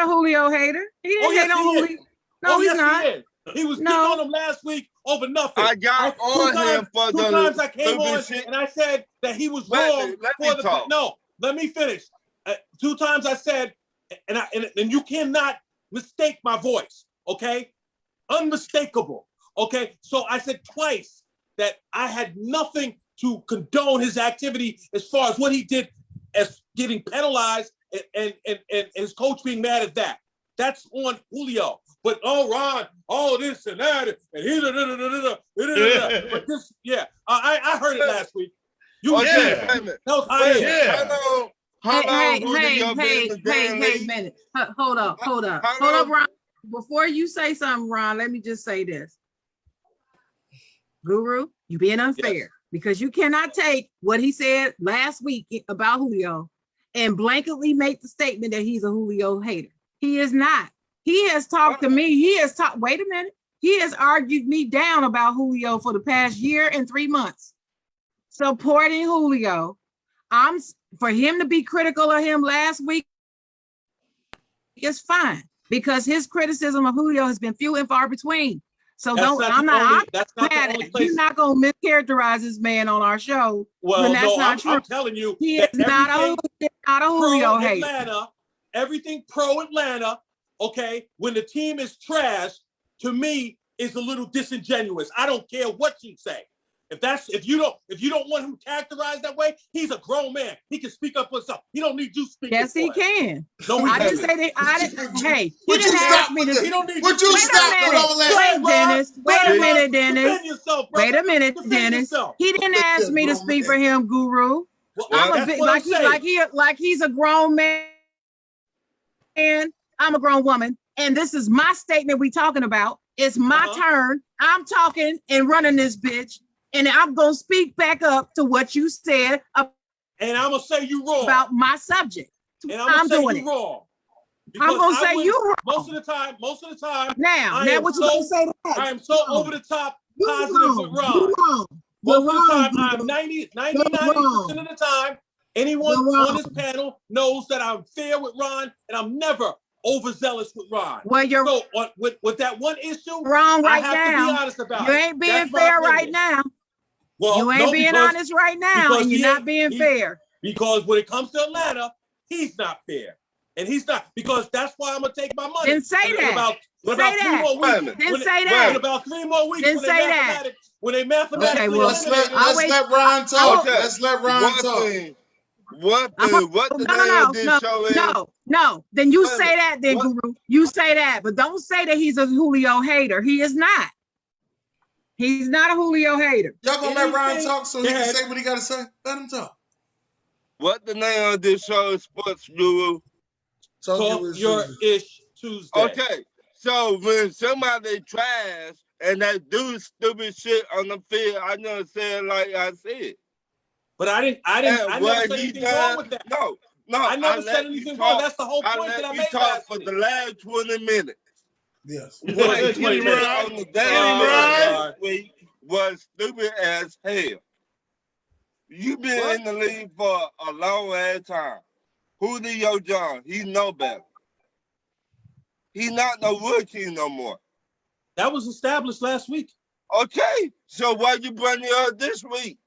a Julio hater. He didn't hate on Julio. No, he's not. He was getting on him last week over nothing. I got on him for the 2 times I came on and I said that he was wrong for the. No, let me finish. 2 times I said, and you cannot mistake my voice. Okay, unmistakable. Okay, so I said twice that I had nothing to condone his activity as far as what he did as getting penalized and his coach being mad at that. That's on Julio. But Ron, all this and that, and he but this, I heard it last week. Hey, minute. Hold up, Ron. Before you say something, Ron, let me just say this. Guru, you being unfair because you cannot take what he said last week about Julio and blanketly make the statement that he's a Julio hater. He is not. He has talked to me. Wait a minute. He has argued me down about Julio for the past year and 3 months. Supporting Julio. For him to be critical of him last week is fine because his criticism of Julio has been few and far between. So you're not going to mischaracterize this man on our show. Well, not true. I'm telling you, he is not a Julio hater. Atlanta, everything pro Atlanta, okay, when the team is trash, to me, is a little disingenuous. I don't care what you say. If you don't want him characterized that way, he's a grown man. He can speak up for himself. He don't need you speaking. Yes, he can. No, I didn't say that. Hey, he didn't ask me to. He don't need Would you stop with all that? Wait a minute, Dennis. He didn't ask me to speak for him, Guru. Like he's a grown man. And I'm a grown woman, and this is my statement we talking about. It's my turn. I'm talking and running this bitch. And I'm going to speak back up to what you said. And I'm going to say you wrong. About my subject. And I'm going to say you wrong. I'm going to say you wrong. Most of the time. Now what you going to say to that? I am so over the top positive with Ron. Most of the time, I'm 99% of the time, anyone on this panel knows that I'm fair with Ron, and I'm never overzealous with Ron. Well, you're so with that one issue, wrong right now. I have to be honest about you ain't being fair right now. Well, you ain't being honest right now, and you're not being fair. Because when it comes to Atlanta, he's not fair. And he's not, because that's why I'm going to take my money. Then say that. In about 3 more weeks. Then say that. In about 3 more weeks. Then say that. When they mathematically let's let Ron talk. Let's let Ron talk. what the name of this show is? No. Then you Wait a say minute. that, then What? Guru. You say that, but don't say that he's a Julio hater. He is not. He's not a Julio hater. Y'all gonna let Ryan Anything- talk so he can say what he gotta say? Let him talk. What the name of this show is, Sports Guru? Talk your ish Tuesday. Okay, so when somebody trash and they do stupid shit on the field, I never say it like I said. But I never said anything wrong with that. No, I never said anything wrong. That's the whole point that I made last for week. the last 20 minutes. Yes. What Get you him did right. on the Get day him right. last week was stupid as hell. You've been What? in the league for a long ass time. Julio Jones, he know better. He not no rookie no more. That was established last week Okay, so why you bring it up this week?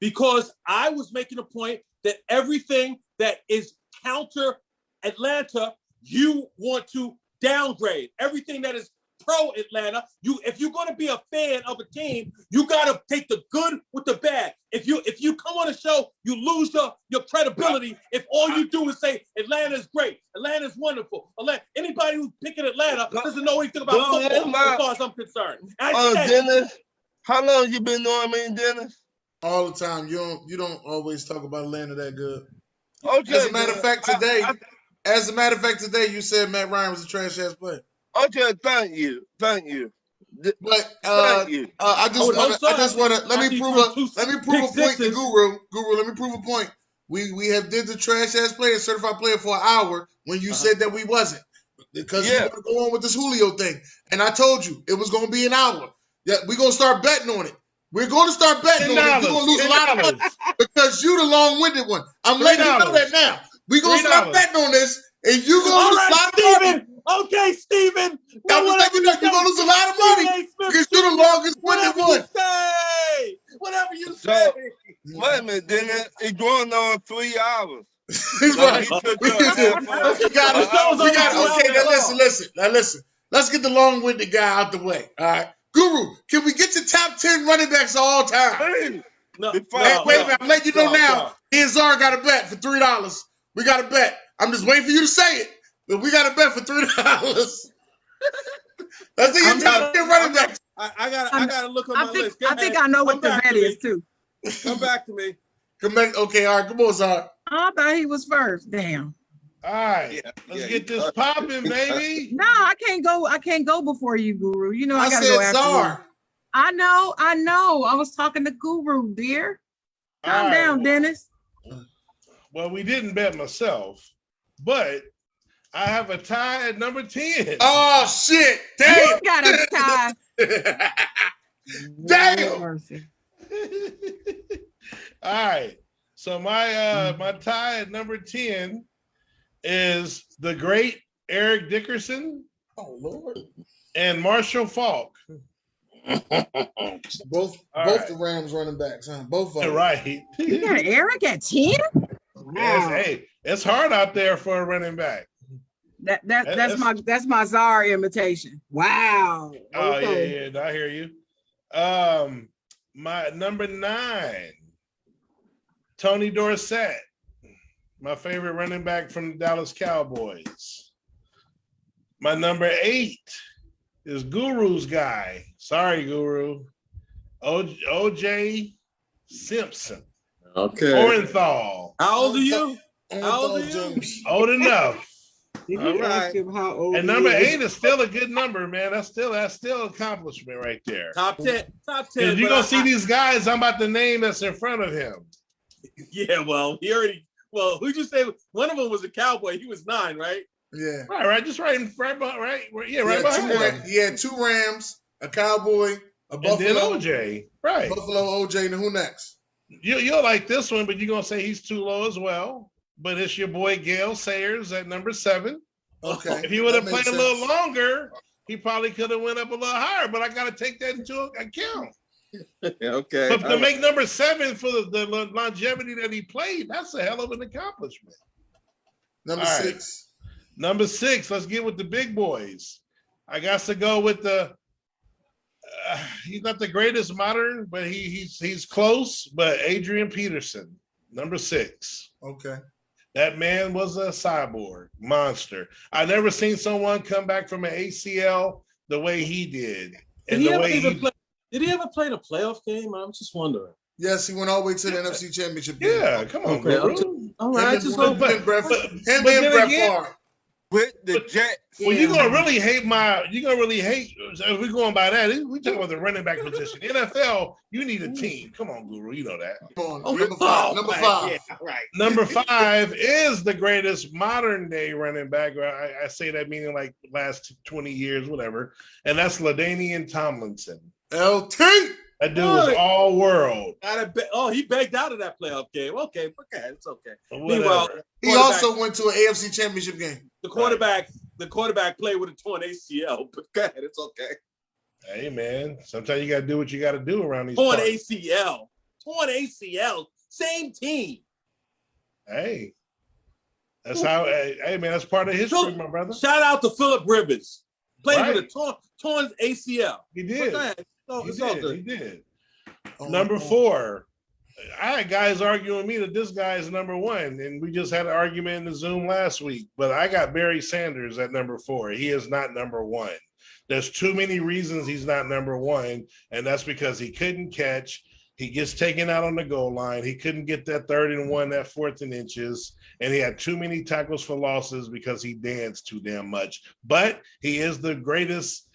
because I was making a point that everything that is counter Atlanta, you want to downgrade. Everything that is pro Atlanta, if you're going to be a fan of a team, you got to take the good with the bad. If you come on a show, you lose your credibility if all you do is say Atlanta's great, Atlanta's wonderful. Anybody who's picking Atlanta doesn't know anything about football as far as I'm concerned. Dennis, how long you been knowing me, Dennis? All the time. You don't always talk about Atlanta that good. Okay. As a matter of fact, today you said Matt Ryan was a trash ass player. Okay, thank you. But Thank you. I just want to let me prove a point to Guru. Guru, let me prove a point. We have did the trash ass player, certified player for an hour when you said that we wasn't because you want to go on with this Julio thing, and I told you it was going to be an hour. Yeah, we're going to start betting on it. We're going to start betting on it. We're going to lose a lot of money because you the long-winded one. I'm letting you know that now. We're going to start betting on this, and you're going to lose a lot of money. Okay, Steven. You're going to lose a lot of money because you're the longest-winded one. Whatever you say. Wait a minute, Dennis. It's going on 3 hours. He's right. We got okay, now listen. Let's get the long-winded guy out the way. All right. Guru, can we get your top 10 running backs of all time? Wait a minute. I'm letting you know now. Me and Czar got a bet for $3. We got a bet. I'm just waiting for you to say it. But we got a bet for $3. Let's see your top 10 running backs. I gotta look at my list. I think I know what the bet is too. Come back to me. Come back. Okay, all right. Come on, Czar. I thought he was first. Damn. All right, let's get this popping, baby. No, I can't go before you, Guru. You know I gotta said go after Czar. you. I know. I was talking to Guru, dear. Calm down, Dennis. Well, we didn't bet myself, but I have a tie at number 10. Oh shit! Damn. You got a tie. Damn. Mercy. All right. So my tie at number 10 is the great Eric Dickerson. Oh Lord. And Marshall Faulk. Both the Rams running backs, huh? Both of them. Right. You got Eric at 10? Yes, hey, it's hard out there for a running back. That's my Czar imitation. Wow. Oh Okay. yeah, I hear you. My number 9, Tony Dorsett, my favorite running back from the Dallas Cowboys. My number 8 is Guru's guy. Sorry, Guru. OJ Simpson. Okay. Orenthal. How old are you? How old are you? Old enough. Did All you ask right. him how old And he number is? 8 is still a good number, man. That's still accomplishment right there. Top 10. Because you're gonna see these guys I'm about to name that's in front of him. Yeah, well, who'd you say? One of them was a Cowboy. He was 9, right? Yeah. Right. Just right behind Two, him. he had 2 Rams, a Cowboy, a And Buffalo, then OJ. Right. Buffalo, OJ, and who next? You'll like this one, but you're gonna say he's too low as well. But it's your boy Gale Sayers at number 7. Okay. If he would have That played makes a little sense. longer, he probably could have went up a little higher. But I got to take that into account. Okay. But to make number 7 for the longevity that he played, that's a hell of an accomplishment. Number All right. 6. Number 6, let's get with the big boys. I got to go with the. He's not the greatest modern, but he's close. But Adrian Peterson. Number 6. Okay. That man was a cyborg monster. I never seen someone come back from an ACL the way he did. Did he ever play the playoff game? I'm just wondering. Yes, he went all the way to the NFC Championship game. Yeah, come on, Guru. All right, Him and Brett Favre. With the Jets. Well, you're gonna really hate if we're going by that. We talking about the running back position. NFL, you need a team. Come on, Guru. You know that. Come on, number 5. Number 5. Yeah, right. Number 5 is the greatest modern day running back. I say that meaning like last 20 years, whatever. And that's Ladainian Tomlinson. LT. That dude was all world. He begged out of that playoff game. Okay, it's okay. Meanwhile, he also went to an AFC Championship game. The quarterback played with a torn ACL, but go ahead, it's okay. Hey man, sometimes you gotta do what you gotta do around these torn parts. ACL, same team. Hey, that's how. Hey man, that's part of history, my brother. Shout out to Phillip Rivers, played with a torn ACL. He did. He did. Number 4. I had guys arguing with me that this guy is number 1, and we just had an argument in the Zoom last week. But I got Barry Sanders at number 4. He is not number 1. There's too many reasons he's not number 1, and that's because he couldn't catch. He gets taken out on the goal line. He couldn't get that 3rd and 1, that 4th and inches, and he had too many tackles for losses because he danced too damn much. But he is the greatest.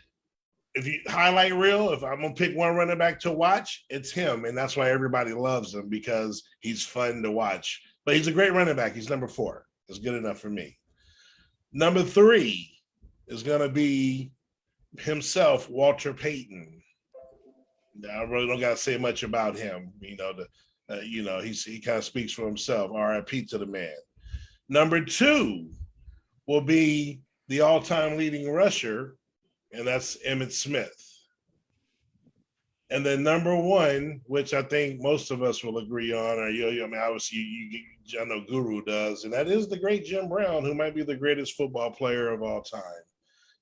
If you highlight reel, if I'm gonna pick one running back to watch, it's him, and that's why everybody loves him, because he's fun to watch. But he's a great running back. He's number 4. That's good enough for me. Number 3 is gonna be himself, Walter Payton. I really don't gotta say much about him. He kind of speaks for himself. R.I.P. to the man. Number 2 will be the all-time leading rusher, and that's Emmitt Smith. And then number 1, which I think most of us will agree on, obviously I know Guru does, and that is the great Jim Brown, who might be the greatest football player of all time.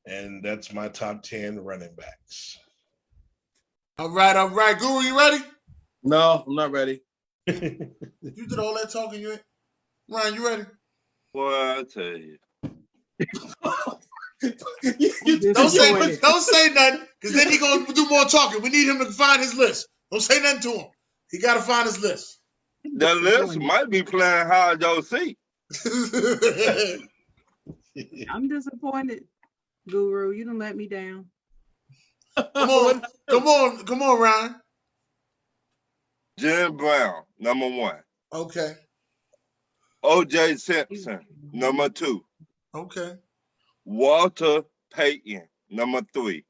And that's my top 10 running backs. All right. Guru, you ready? No, I'm not ready. You did all that talking, you ain't? Ryan, you ready? Well, I'll tell you. Don't say nothing, because then he's gonna do more talking. We need him to find his list. Don't say nothing to him. He gotta find his list. The list might be playing hard to see. I'm disappointed, Guru. You done let me down. Come on, Ryan. Jim Brown, number 1. Okay. O.J. Simpson, number 2. Okay. Walter Payton, number 3.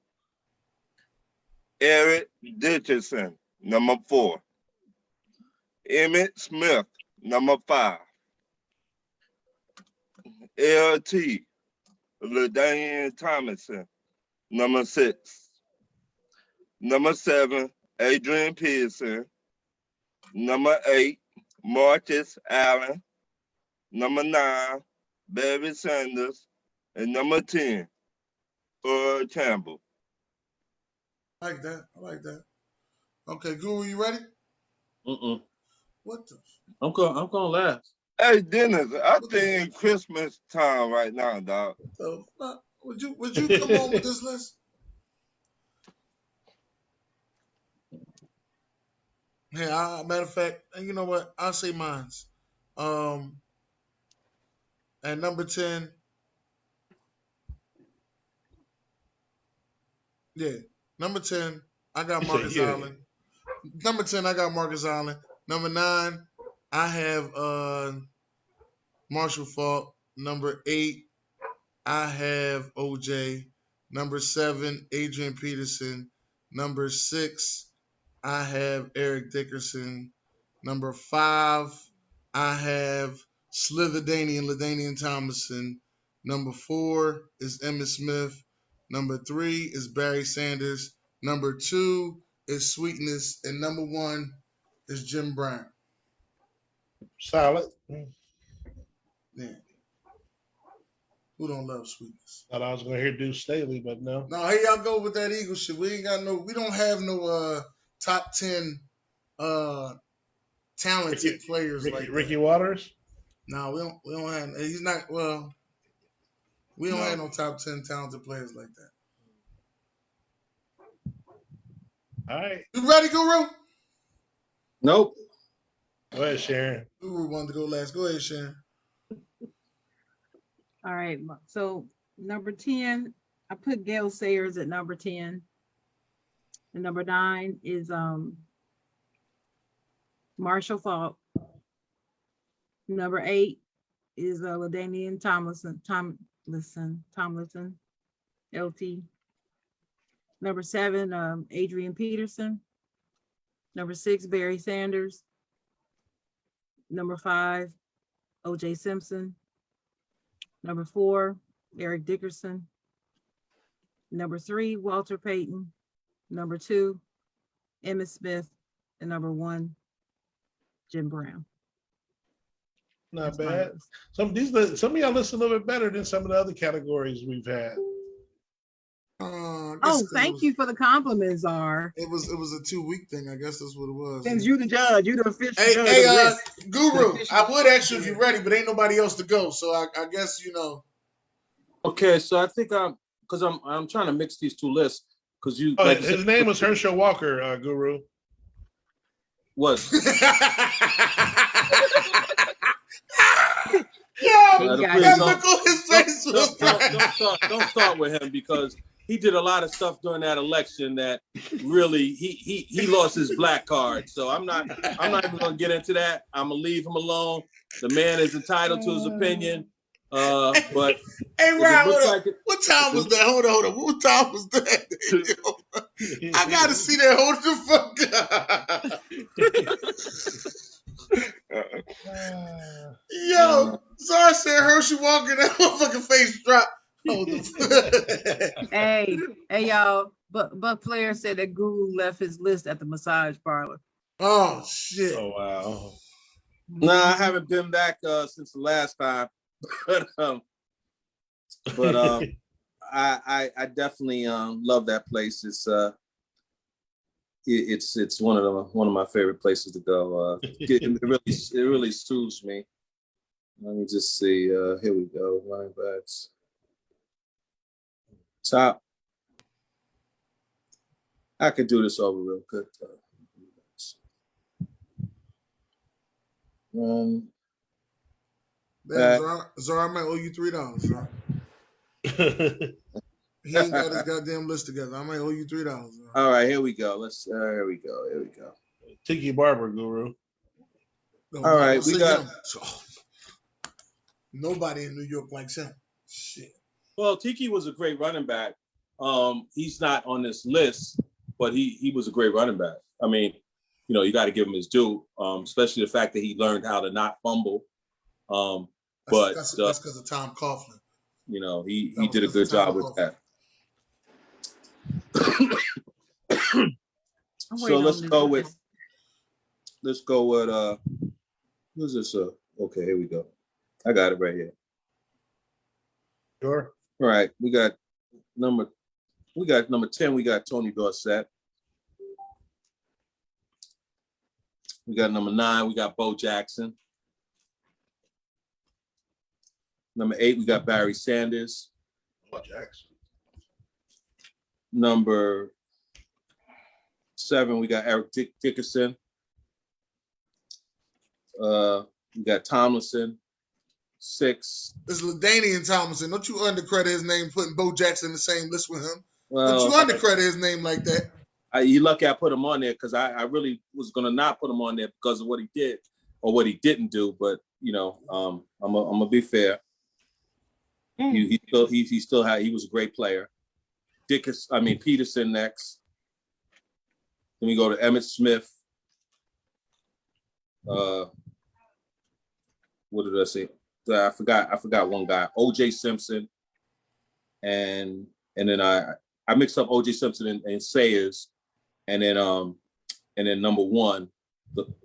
Eric Dickerson, number 4. Emmitt Smith, number 5. L.T. Ladainian Tomlinson, number 6. Number 7, Adrian Peterson. Number 8, Marcus Allen. Number 9, Barry Sanders. And number 10, Earl Campbell. I like that. Okay, Guru, you ready? What the? I'm going last. Hey, Dennis, I think Christmas time right now, dog. So, would you come on with this list? Hey, matter of fact, and you know what? I'll say mine's. At number 10. Yeah, number 10, I got Marcus Allen. Number 10, I got Marcus Allen. Number 9, I have Marshall Faulk. Number 8, I have OJ. Number 7, Adrian Peterson. Number 6, I have Eric Dickerson. Number 5, I have Ladainian Tomlinson. Number 4 is Emmitt Smith. Number 3 is Barry Sanders. Number 2 is Sweetness. And number 1 is Jim Brown. Solid. Yeah. Who don't love Sweetness? Thought I was going to hear Deuce Staley, but no. No, here y'all go with that Eagle shit. We don't have no top 10 talented players like Ricky that. Waters. No, we don't have. He's not. Well, we don't have no top 10 talented players like that. All right. You ready, Guru? Nope. Go ahead, Sharon. Guru wanted to go last. Go ahead, Sharon. All right. So number 10, I put Gale Sayers at number 10. And number 9 is Marshall Faulk. Number 8 is Ladainian Tomlinson, LT. Number 7, Adrian Peterson. Number 6, Barry Sanders. Number 5, O.J. Simpson. Number 4, Eric Dickerson. Number 3, Walter Payton. Number 2, Emmitt Smith. And number 1, Jim Brown. Not That's my bad. list. Some of y'all list a little bit better than some of the other categories we've had. Oh, thank you for the compliments, Czar. It was a 2-week thing. I guess that's what it was. Since you the judge, you the official judge. Hey, of this. Guru, I would ask you if you're ready, but ain't nobody else to go. So I guess Okay, so I think I'm trying to mix these two lists because you. Oh, like you his said, name was Herschel Walker, Guru. What? Yeah, please look on his face. Don't start with him because he did a lot of stuff during that election that really he lost his black card. So I'm not even gonna get into that. I'm gonna leave him alone. The man is entitled to his opinion. But hey, Ryan, like what time was that? Hold on. What time was that? I gotta see that. Hold the fuck up. Yo, so I said Herschel Walker, that motherfucking face dropped. Hey, y'all. Buck Flair said that Guru left his list at the massage parlor. Oh shit. Oh wow. Nah, I haven't been back since the last time. but I definitely love that place. It's one of my favorite places to go. It really soothes me. Let me just see. Here we go. Running backs. Top. I could do this over real quick. Czar, I might owe you $3, Czar. He ain't got his goddamn list together. I might owe you $3. Czar. All right, here we go. Here we go. Tiki Barber, Guru. All right, we got. Nobody in New York likes him. Shit. Well, Tiki was a great running back. He's not on this list, but he was a great running back. I mean, you got to give him his due, especially the fact that he learned how to not fumble. That's because of Tom Coughlin. He did a good job with that. So let's go with who's this? Okay, here we go. I got it right here. Sure. All right, we got number 10. We got Tony Dorsett. We got number 9. We got Bo Jackson. Number 8, we got Barry Sanders. Bo Jackson. Number 7, we got Eric Dickerson. We got Tomlinson. 6. It's Ladainian Tomlinson. Don't you undercredit his name putting Bo Jackson in the same list with him. Well, Don't you undercredit his name like that. You lucky I put him on there because I really was going to not put him on there because of what he did or what he didn't do. But, I'm going to be fair. He was a great player. Peterson next. Then we go to Emmitt Smith. What did I say? I forgot one guy. O.J. Simpson. And then I mixed up O.J. Simpson and Sayers. And then number 1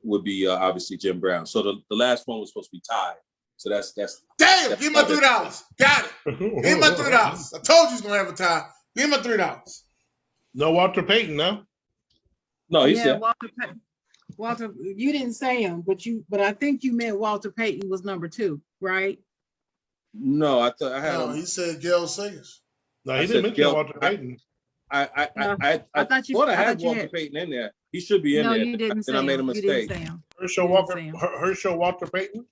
would be obviously Jim Brown. So the last one was supposed to be tied. So that's damn. Give me my $3. Got it. Give me my $3. I told you he's gonna have a tie. Give me my $3. No Walter Payton, no. No, he's there. Walter Payton. Walter, you didn't say him, but I think you meant Walter Payton was number 2, right? No, I thought I had No, him. he said Gale Sayers. No, I he said didn't mention Gale- Walter Payton. I I had thought you Walter had. Payton in there. He should be in No, there. you didn't Then I say made a him. You didn't mistake. say him. Herschel Walker Payton.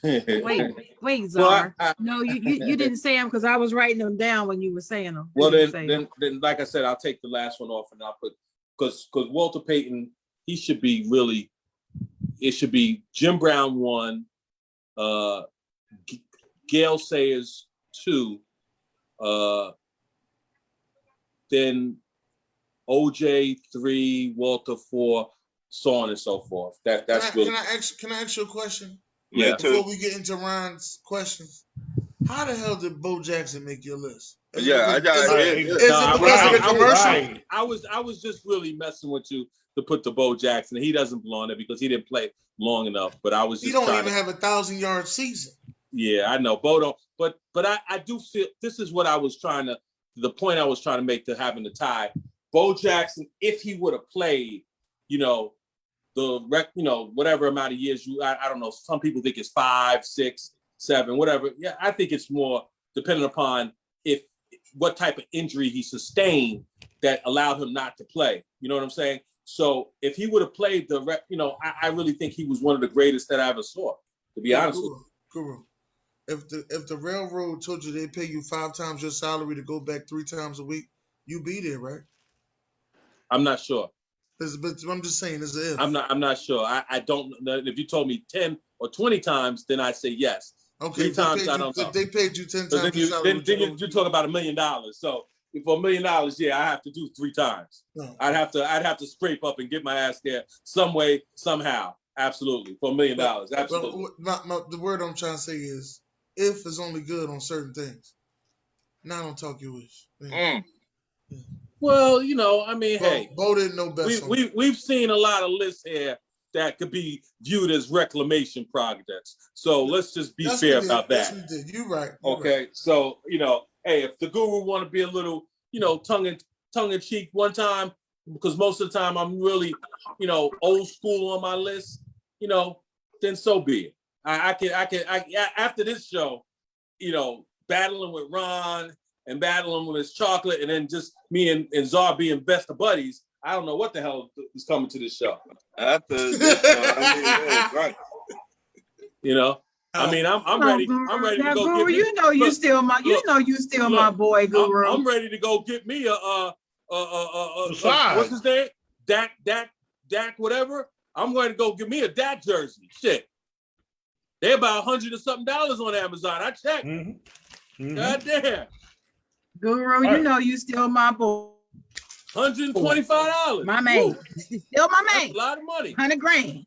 Wait, Well, Czar. No, you didn't say him because I was writing them down when you were saying them. Well, You didn't say 'em. then, like I said, I'll take the last one off and I'll put because Walter Payton, he should be really. It should be Jim Brown 1, Gale Sayers 2, then OJ 3, Walter 4, so on and so forth. That's really. Can I ask you a question? Yeah. Before we get into Ron's questions, how the hell did Bo Jackson make your list? Yeah, I got Is it. it because of the commercial? Right. I was just really messing with you to put the Bo Jackson. He doesn't belong there because he didn't play long enough. But I was He just don't trying even to, have a 1,000-yard season. Yeah, I know. Bo don't. But I do feel this is what I was trying to. The point I was trying to make to having the tie. Bo Jackson, if he would have played, whatever amount of years I don't know. Some people think it's 5, 6, 7, whatever. Yeah, I think it's more dependent upon what type of injury he sustained that allowed him not to play. You know what I'm saying? So if he would have played I really think he was one of the greatest that I ever saw, to be honest with you. Guru, if the railroad told you they pay you 5 times your salary to go back 3 times a week, you be there, right? I'm not sure. But I'm just saying, it's a if. I'm not sure. I don't know. If you told me 10 or 20 times, then I'd say yes. Okay, 3 times, I don't know. If they paid you 10 Then times your salary, you talk about $1 million. So for $1 million, yeah, I have to do 3 times. No. I'd have to scrape up and get my ass there some way, somehow. Absolutely. For $1 million. Absolutely. The word I'm trying to say is, if is only good on certain things. Now don't talk your wish. Yeah. Well, hey. Bo didn't know best. We've seen a lot of lists here that could be viewed as reclamation projects. So let's just be fair about that. Yes, we did. You're right. Okay. Right. So, hey, if the guru want to be a little, tongue in cheek one time, because most of the time I'm really, old school on my list, then so be it. I can after this show, battling with Ron and battling with his chocolate, and then just me and Czar being best of buddies. I don't know what the hell is coming to this show. After this show, right. I'm ready. I'm ready to go. Guru, you still my boy, Guru. I'm ready to go get me a what's his name? Dak, whatever. I'm going to go get me a Dak jersey. Shit. They're about $100 and something on Amazon. I checked. Mm-hmm. God damn. Guru, you still my boy. $125. My man. Still my man. That's a lot of money. $100,000.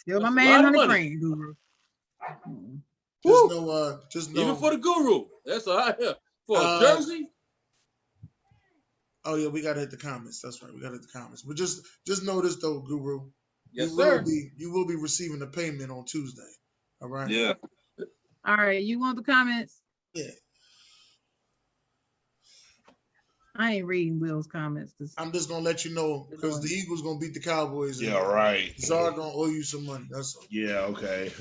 Still my That's man, $100,000, Guru. Just know. Even for the Guru. That's all right. For a jersey. Oh yeah, we gotta hit the comments. That's right, we gotta hit the comments. But just know this though, Guru. Yes, sir. You will be receiving a payment on Tuesday. All right. Yeah. All right, you want the comments? Yeah. I ain't reading Will's comments. I'm just gonna let you know because the Eagles gonna beat the Cowboys. Yeah, right. Czar gonna owe you some money. That's all. Yeah, okay.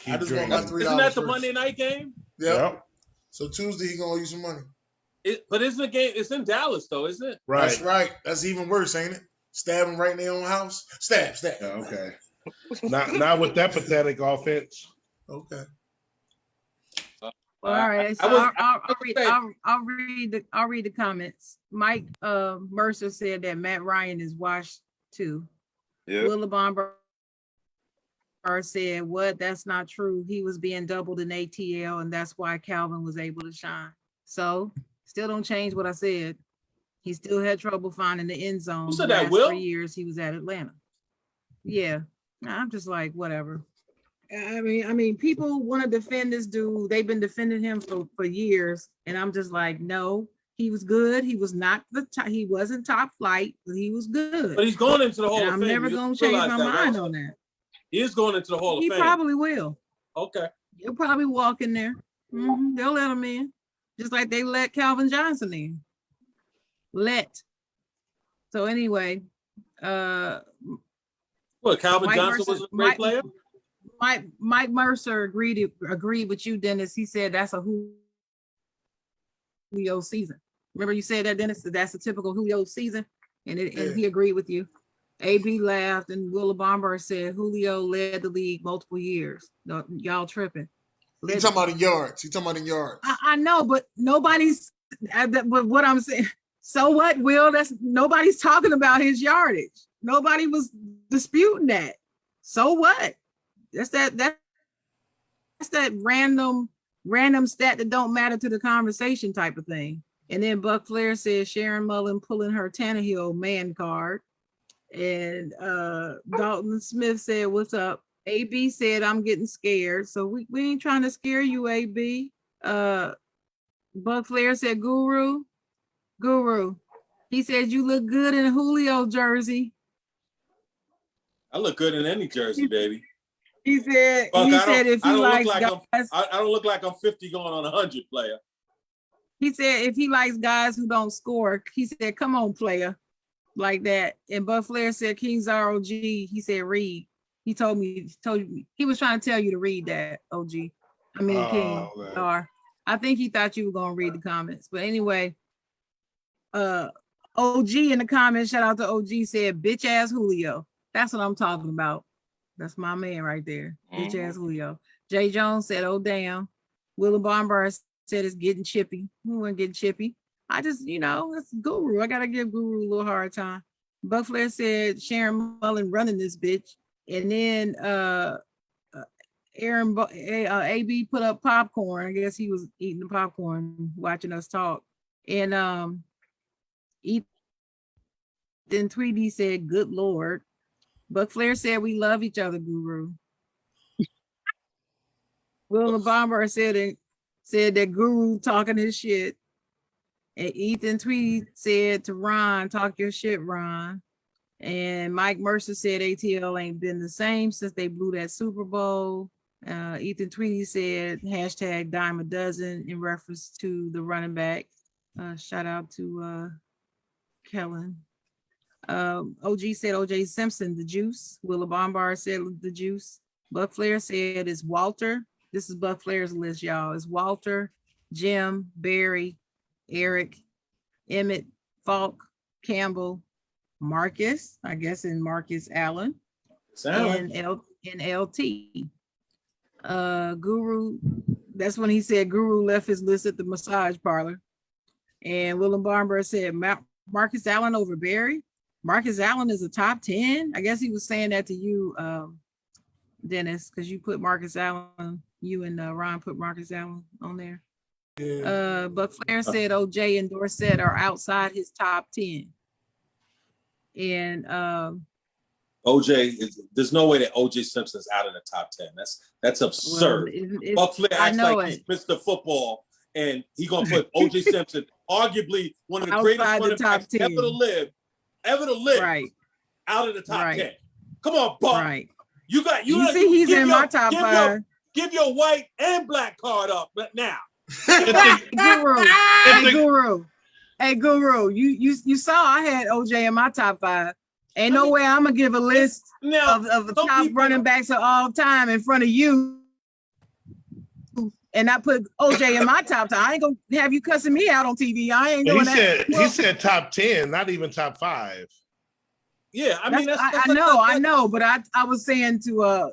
I just want my $3. Isn't that the first. Monday night game? Yep. So Tuesday he gonna owe you some money. But isn't the game? It's in Dallas though, isn't it? Right. That's right. That's even worse, ain't it? Stab them right in their own house. Stab. Yeah, okay. Not with that pathetic offense. Okay. All right, so I'll read the comments. Mike Mercer said that Matt Ryan is washed too. Yeah. Will LeBron said, "What? That's not true. He was being doubled in ATL, and that's why Calvin was able to shine." So, still don't change what I said. He still had trouble finding the end zone. You said the that, last Will? 3 years he was at Atlanta. Yeah, I'm just like whatever. I mean, people want to defend this dude. They've been defending him for years, and I'm just like, no, he was good. He was not he wasn't top flight, but he was good. But he's going into the Hall of Fame. I'm never gonna change my mind on that. He is going into the Hall of He Fame. probably will. Okay. He'll probably walk in there. They'll let him in, just like they let Calvin Johnson in. So anyway, What, Calvin Mike Johnson Mercer- was a great player? Mike Mercer agreed with you, Dennis. He said that's a Julio season. Remember you said that, Dennis? That's a typical Julio season, and he agreed with you. AB laughed, and Willa Bomber said Julio led the league multiple years. No, y'all tripping. He talking about in yards. I know, but nobody's. But what I'm saying. So what, Will? Nobody's talking about his yardage. Nobody was disputing that. So what? That's that random stat that don't matter to the conversation type of thing. And then Buck Flair says Sharon Mullen pulling her Tannehill man card. And Dalton Smith said, "What's up?" AB said, "I'm getting scared." So we ain't trying to scare you, AB. Buck Flair said, Guru. He said, "You look good in a Julio jersey." I look good in any jersey, baby. He said, Buck, if he likes guys, I don't look like I'm 50 going on 100, player. He said if he likes guys who don't score, he said, "Come on, player," like that. And Buck Flair said, "King's ROG." He said, "Read." He told me he was trying to tell you to read that, OG. I mean, King R. I think he thought you were gonna read the comments, but anyway, OG in the comments, shout out to OG, said, "Bitch ass Julio." That's what I'm talking about. That's my man right there. Bitch ass Julio. Jay Jones said, "Oh damn." Willa Bomber said it's getting chippy. We weren't getting chippy. I just, it's Guru. I gotta give Guru a little hard time. Buck Flair said Sharon Mullen running this bitch. And then AB put up popcorn. I guess he was eating the popcorn, watching us talk. And Ethan Tweedy said, "Good Lord." Buck Flair said, "We love each other, Guru." Will Bomber said that Guru talking his shit. And Ethan Tweedy said to Ron, "Talk your shit, Ron." And Mike Mercer said ATL ain't been the same since they blew that Super Bowl. Ethan Tweedy said hashtag dime a dozen in reference to the running back. Shout out to Kellen. OG said OJ Simpson, the juice. Willa Bombard said the juice. Buck Flair said it's Walter. This is Buck Flair's list, y'all. It's Walter, Jim, Barry, Eric, Emmett, Falk, Campbell, Marcus, I guess, and Marcus Allen, and LT. Guru, that's when he said Guru left his list at the massage parlor. And Willem Barnberg said Marcus Allen over Barry. Marcus Allen is a top 10. I guess he was saying that to you, Dennis, because you put Marcus Allen, you and Ron put Marcus Allen on there. Yeah. Buck Flair said OJ and Dorsett are outside his top 10. And OJ there's no way that OJ Simpson's out of the top 10. That's absurd. Well, Buck Flair acts like he's Mr. Football, and he's gonna put OJ Simpson, arguably one of the greatest running backs ever to live, right, out of the top 10. Come on, Buck. Right. You see he's in my top 5. Give your white and black card up, but now. Hey, Guru, you saw I had OJ in my top 5. Ain't no way I'm gonna give a list of the top running backs of all time in front of you, and I put OJ in my top 10. I ain't gonna have you cussing me out on TV. I ain't doing that. He said top 10, not even top 5. Yeah, I mean, I know, but I was saying to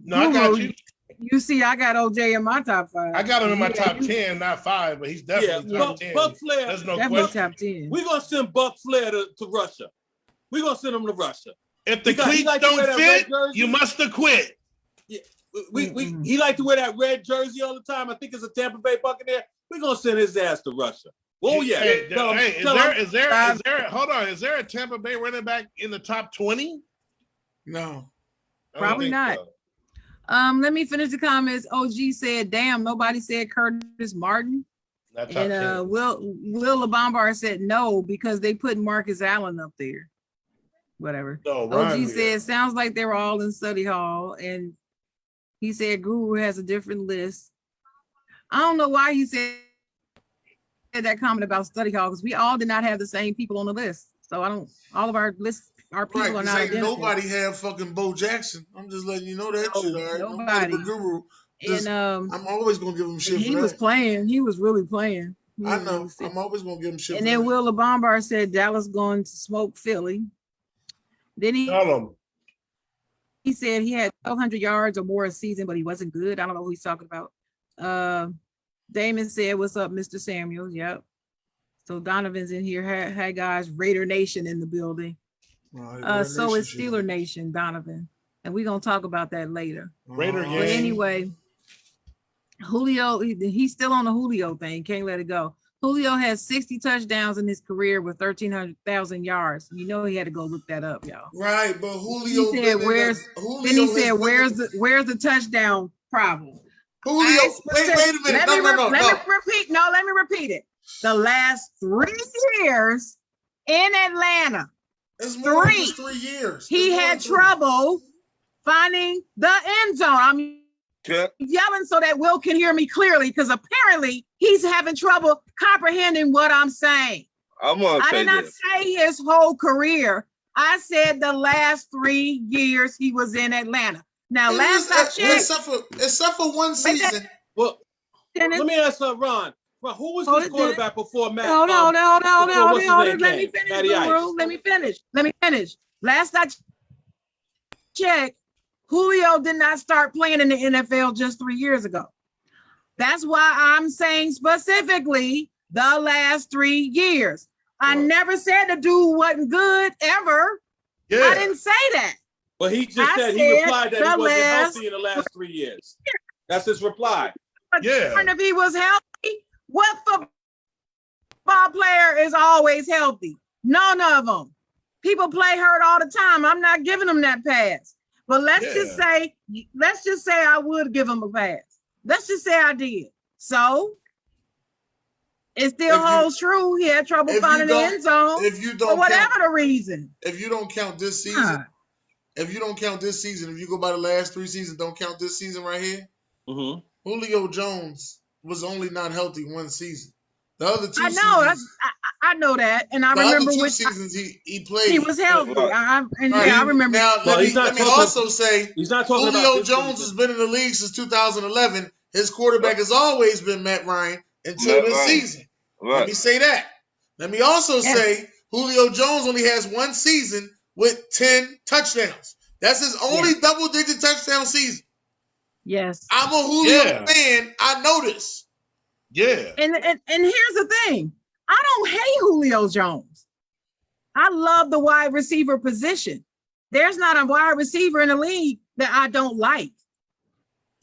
no, Guru, I got you. You see, I got OJ in my top 5. I got him in my top 10, not 5, but he's definitely top 10. Buck Flair, there's no question. Top 10. We're gonna send Buck Flair to Russia. We're gonna send him to Russia. If the cleats don't fit, you must have quit. Yeah, he like to wear that red jersey all the time. I think it's a Tampa Bay Buccaneer. We're gonna send his ass to Russia. Oh yeah. Is there a Tampa Bay running back in the top 20? No. Probably not. So. Let me finish the comments. OG said, "Damn, nobody said Curtis Martin." And Will LaBombard said no because they put Marcus Allen up there. Whatever. OG said, "Sounds like they were all in study hall." And he said Guru has a different list. I don't know why he said that comment about study hall, because we all did not have the same people on the list. So all of our lists our people Right, are because not ain't identical. nobody have fucking Bo Jackson. I'm just letting you know that No, shit, all right? nobody. But Guru, just, And I'm always going to give him shit he for was that. playing. He was really playing. He I was know. really sick. I'm always going to give him shit And for then that. Will Bombard said Dallas going to smoke Philly. Then Tell him. he said he had 1,200 yards or more a season, but he wasn't good. I don't know who he's talking about. Damon said, "What's up, Mr. Samuels?" Yep. So Donovan's in here. Hey guys, Raider Nation in the building. So is Steeler Nation, Donovan. And we're going to talk about that later. Raider But gang. anyway, Julio, he's still on the Julio thing. Can't let it go. Julio has 60 touchdowns in his career with 1,300,000 yards. You know he had to go look that up, y'all. Right, but Julio. He said, "Where's the touchdown problem?" Julio, wait a minute. Let me repeat it. The last 3 years in Atlanta, It's more than just 3 years. he had trouble finding the end zone. I'm yelling so that Will can hear me clearly because apparently he's having trouble comprehending what I'm saying. I did not say his whole career. I said the last 3 years he was in Atlanta. Now, last I checked, except for one season. Well, let me ask Ron. Ron, who was his quarterback before Matt? Hold on. Let me finish. Last I checked, Julio did not start playing in the NFL just 3 years ago. That's why I'm saying specifically the last 3 years. I never said the dude wasn't good ever. Yeah. I didn't say that. But he just said he replied that he wasn't healthy in the last 3 years. That's his reply. Yeah. And if he was healthy, what football player is always healthy? None of them. People play hurt all the time. I'm not giving them that pass. But let's just say I would give him a pass. Let's just say I did. So it still holds true. He had trouble finding the end zone. For whatever the reason. If you don't count this season, if you go by the last 3 seasons, don't count this season right here. Mm-hmm. Julio Jones was only not healthy one season. The other 2 seasons. I know that, and I remember which seasons he played. He was healthy. I remember. Now, let me also say, he's not talking Julio Jones has been in the league since 2011. His quarterback has always been Matt Ryan until this season. Right. Let me say that. Let me also say Julio Jones only has 1 season with 10 touchdowns. That's his only double-digit touchdown season. Yes. I'm a Julio fan. I know this. Yeah. And here's the thing. I don't hate Julio Jones. I love the wide receiver position. There's not a wide receiver in the league that I don't like,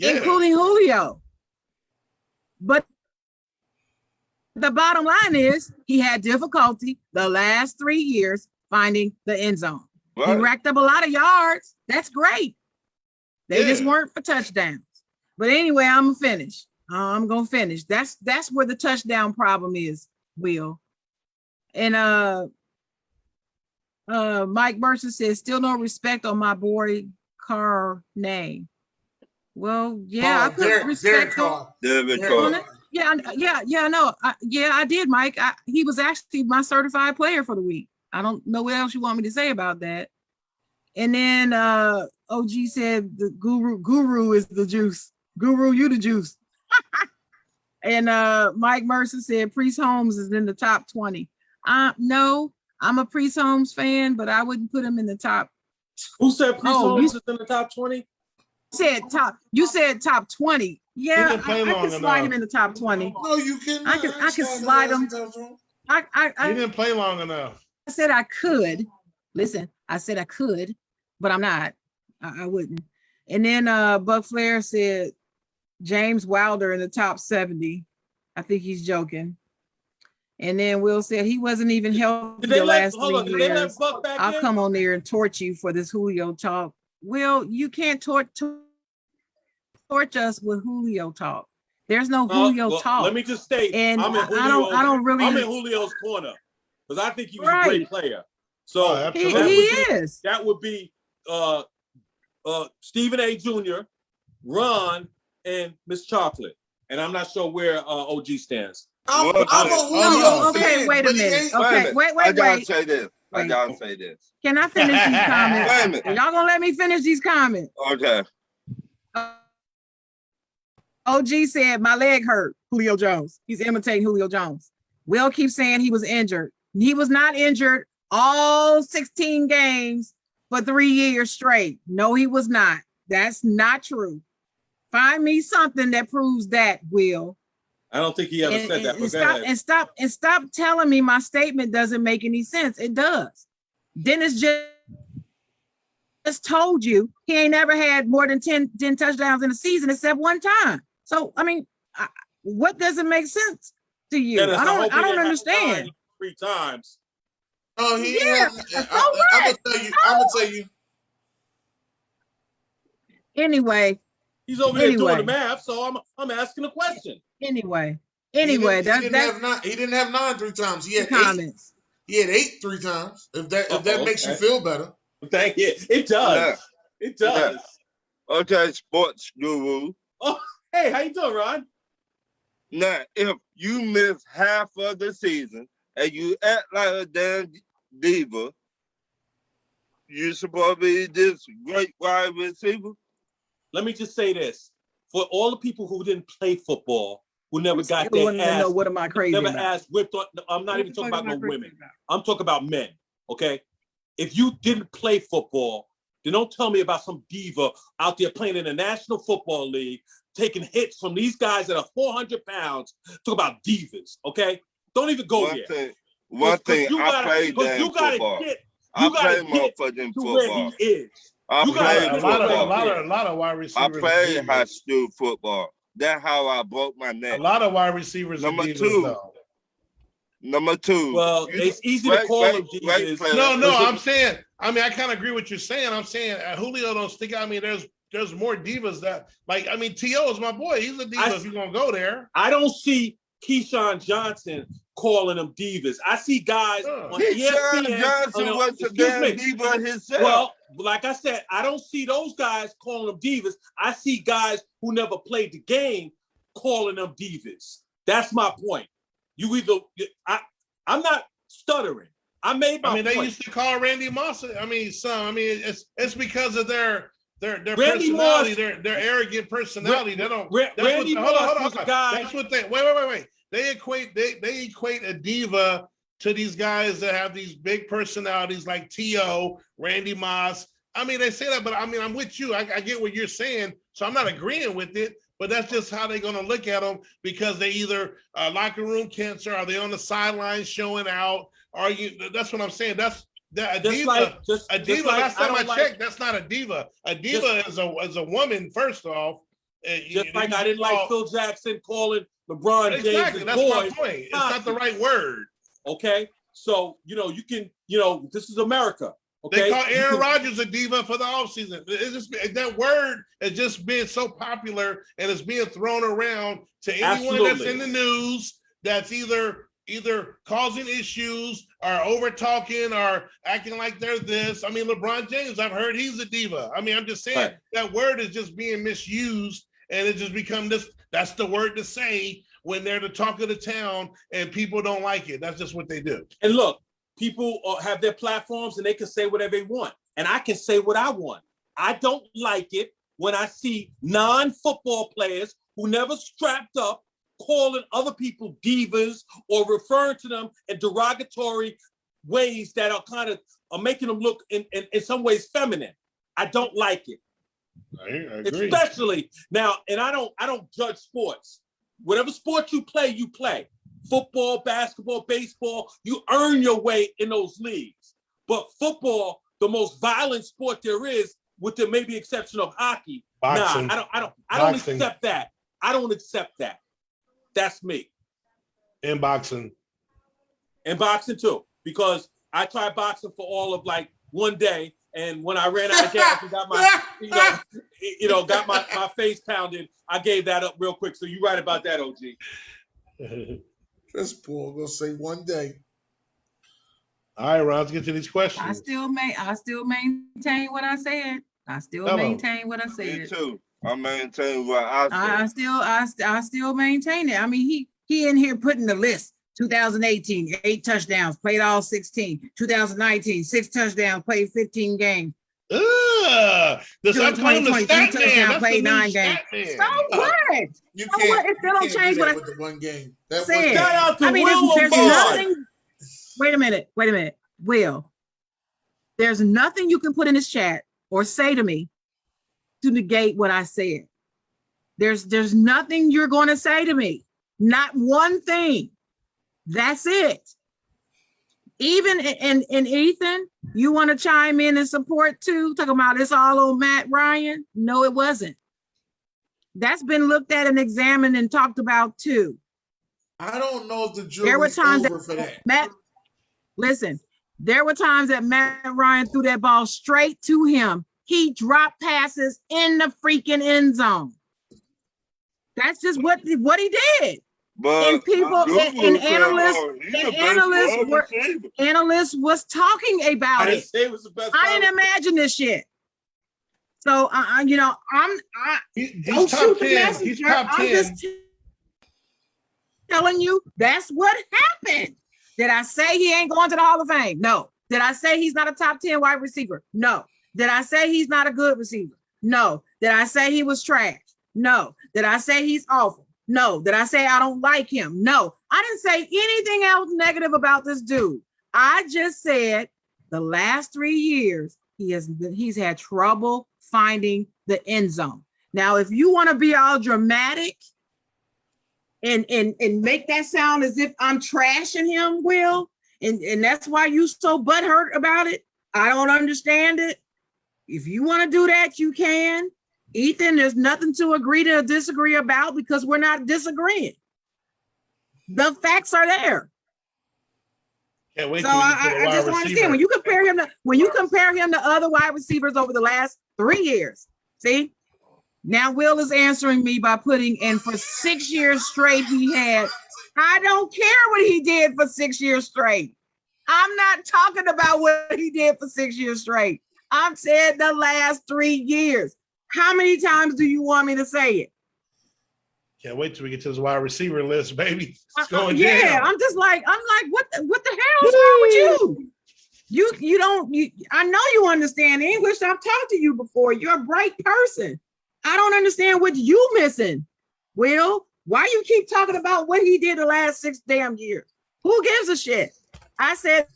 including Julio. But the bottom line is he had difficulty the last 3 years finding the end zone. Right. He racked up a lot of yards. That's great. They just weren't for touchdowns. But anyway, I'm gonna finish. That's where the touchdown problem is, Will. And Mike Mercer says, still no respect on my boy Carr name. Well, I put respect on it. Yeah, no. I did, Mike. He was actually my certified player for the week. I don't know what else you want me to say about that. And then OG said the guru is the juice. Guru, you the juice. And Mike Mercer said Priest Holmes is in the top 20. No, I'm a Priest Holmes fan, but I wouldn't put him in the top. Who said Priest Holmes is in the top 20? You said top 20. Yeah, I can slide him in the top 20. No, you can. I can slide him. He didn't play long enough. I said I could. Listen, I said I could, but I'm not. I wouldn't. And then Buck Flair said James Wilder in the top 70. I think he's joking. And then Will said he wasn't even healthy the last 3 years. I'll come on there and torch you for this Julio talk. Will, you can't torch us with Julio talk. There's no Julio talk. Let me just state, and I'm in Julio's corner because I think he was a great player. So he is. That would be Stephen A. Jr., Ron, and Miss Chocolate. And I'm not sure where OG stands. I'm a Julio fan. Okay, wait a minute. Okay, wait. I gotta say this. I gotta say this. Can I finish these comments? Wait a minute. Y'all gonna let me finish these comments? Okay. OG said my leg hurt. Julio Jones. He's imitating Julio Jones. Will keeps saying he was injured. He was not injured all 16 games for 3 years straight. No, he was not. That's not true. Find me something that proves that, Will. I don't think he ever said that. But go ahead. Stop telling me my statement doesn't make any sense. It does. Dennis just told you he ain't never had more than 10 touchdowns in a season except one time. So, I mean, what doesn't make sense to you? Dennis, I don't understand. 3 times. Oh, he Yeah, I'm gonna tell you. Anyway. He's over there doing the math, so I'm asking a question. Anyway, he didn't have 9 3 times. He had comments. 8. He had 8 3 times. If that makes you feel better. Thank you. It does. Yeah. It does. Yeah. Okay, sports guru. Oh, hey, how you doing, Ron? Now, if you miss half of the season and you act like a damn diva, you supposed to be this great wide receiver? Let me just say this. For all the people who didn't play football, who never got their ass, know, what am I crazy never about? ass whipped on, I'm not even talking about no women. I'm talking about men, okay? If you didn't play football, then don't tell me about some diva out there playing in the National Football League, taking hits from these guys that are 400 pounds. Talk about divas, okay? Don't even go there. One thing, I played damn football. I played motherfucking football. Where he is. I played a lot of wide receivers. I played high school football. That's how I broke my neck. A lot of wide receivers are divas, though. Number 2. Well, it's easy to call them divas. No, I'm saying, I kind of agree with what you're saying. I'm saying Julio don't stick out. I mean, there's more divas that, like, I mean, T.O. is my boy. He's a diva if you're going to go there. I don't see Keyshawn Johnson calling them divas. I see guys on Keyshawn Johnson was a damn diva himself. Well, like I said, I don't see those guys calling them divas. I see guys who never played the game calling them divas. That's my point. I'm not stuttering. I made my point. They used to call Randy Moss. It's because of their Randy personality, Moss, their arrogant personality. They don't. Randy Moss was a guy. That's what they. Wait. They equate a diva to these guys that have these big personalities like T.O., Randy Moss. They say that, but I'm with you. I get what you're saying, so I'm not agreeing with it. But that's just how they're going to look at them because they either locker room cancer, are they on the sidelines showing out? That's what I'm saying. That's a diva. Last time I checked, that's not a diva. A diva is a woman. First off, just like I didn't like Phil Jackson calling LeBron James. Exactly, that's my point. It's not the right word. Okay, so you can this is America. Okay? They call Aaron Rodgers a diva for the offseason. That word is just being so popular and it's being thrown around to anyone that's in the news that's either causing issues or over talking or acting like they're this. LeBron James, I've heard he's a diva. I'm just saying that word is just being misused and it just become this. That's the word to say when they're the talk of the town and people don't like it. That's just what they do. And look, people have their platforms and they can say whatever they want. And I can say what I want. I don't like it when I see non-football players who never strapped up calling other people divas or referring to them in derogatory ways that are making them look in some ways feminine. I don't like it. I agree. Especially now, and I don't judge sports. Whatever sport you play, football, basketball, baseball, you earn your way in those leagues. But football, the most violent sport there is, with the maybe exception of hockey. Boxing. I don't accept that. I don't accept that. That's me. In boxing. And boxing too, because I tried boxing for all of like one day, and when I ran out of gas and got my, got my face pounded, I gave that up real quick. So you're right about that, OG. Chris Paul gonna say one day. All right, Ron, let's get to these questions. I still maintain what I said. Maintain what I said. Me too. I maintain what I said. I still maintain it. He in here putting the list. 2018, 8 touchdowns, played all 16. 2019, 6 touchdowns, played 15 games. Ugh. This I'm calling the 2020, stat 3 man. touchdowns, That's played the new 9 games. stat man. So what? You So what? can't. It still don't do change that what I with the one game. That one said. game. Shout out to I mean, Will there's Lamar. nothing. Wait a minute. Will, there's nothing you can put in this chat or say to me to negate what I said. There's nothing you're going to say to me. Not one thing. That's it. Even in Ethan, you want to chime in and support too? Talking about it's all on Matt Ryan? No, it wasn't. That's been looked at and examined and talked about too. I don't know if the There were jury's times over that for that. there were times that Matt Ryan threw that ball straight to him. He dropped passes in the freaking end zone. That's just what he did. But And people and analysts was talking I about didn't it. say it was the best. I didn't imagine this shit. So He's don't top shoot the 10. messenger. He's top I'm 10. just telling you that's what happened. Did I say he ain't going to the Hall of Fame? No. Did I say he's not a top 10 wide receiver? No. Did I say he's not a good receiver? No. Did I say he was trash? No. Did I say he's awful? No. Did I say I don't like him? No. I didn't say anything else negative about this dude. I just said the last 3 years he's had trouble finding the end zone. Now, if you want to be all dramatic and make that sound as if I'm trashing him, Will, and that's why you so butthurt about it, I don't understand it. If you want to do that, you can. Ethan, there's nothing to agree to or disagree about because we're not disagreeing. The facts are there. Can't wait So till we get to the I wide just don't receiver. understand when you compare him to other wide receivers over the last 3 years. See, now Will is answering me by putting in for 6 years straight he had. I don't care what he did for 6 years straight. I'm not talking about what he did for 6 years straight. I'm saying the last 3 years. How many times do you want me to say it? Can't wait till we get to this wide receiver list, baby. It's going Yeah, down. I'm like, what the hell is wrong with you? I know you understand English. I've talked to you before. You're a bright person. I don't understand what you missing. Will, why you keep talking about what he did the last 6 damn years? Who gives a shit? I said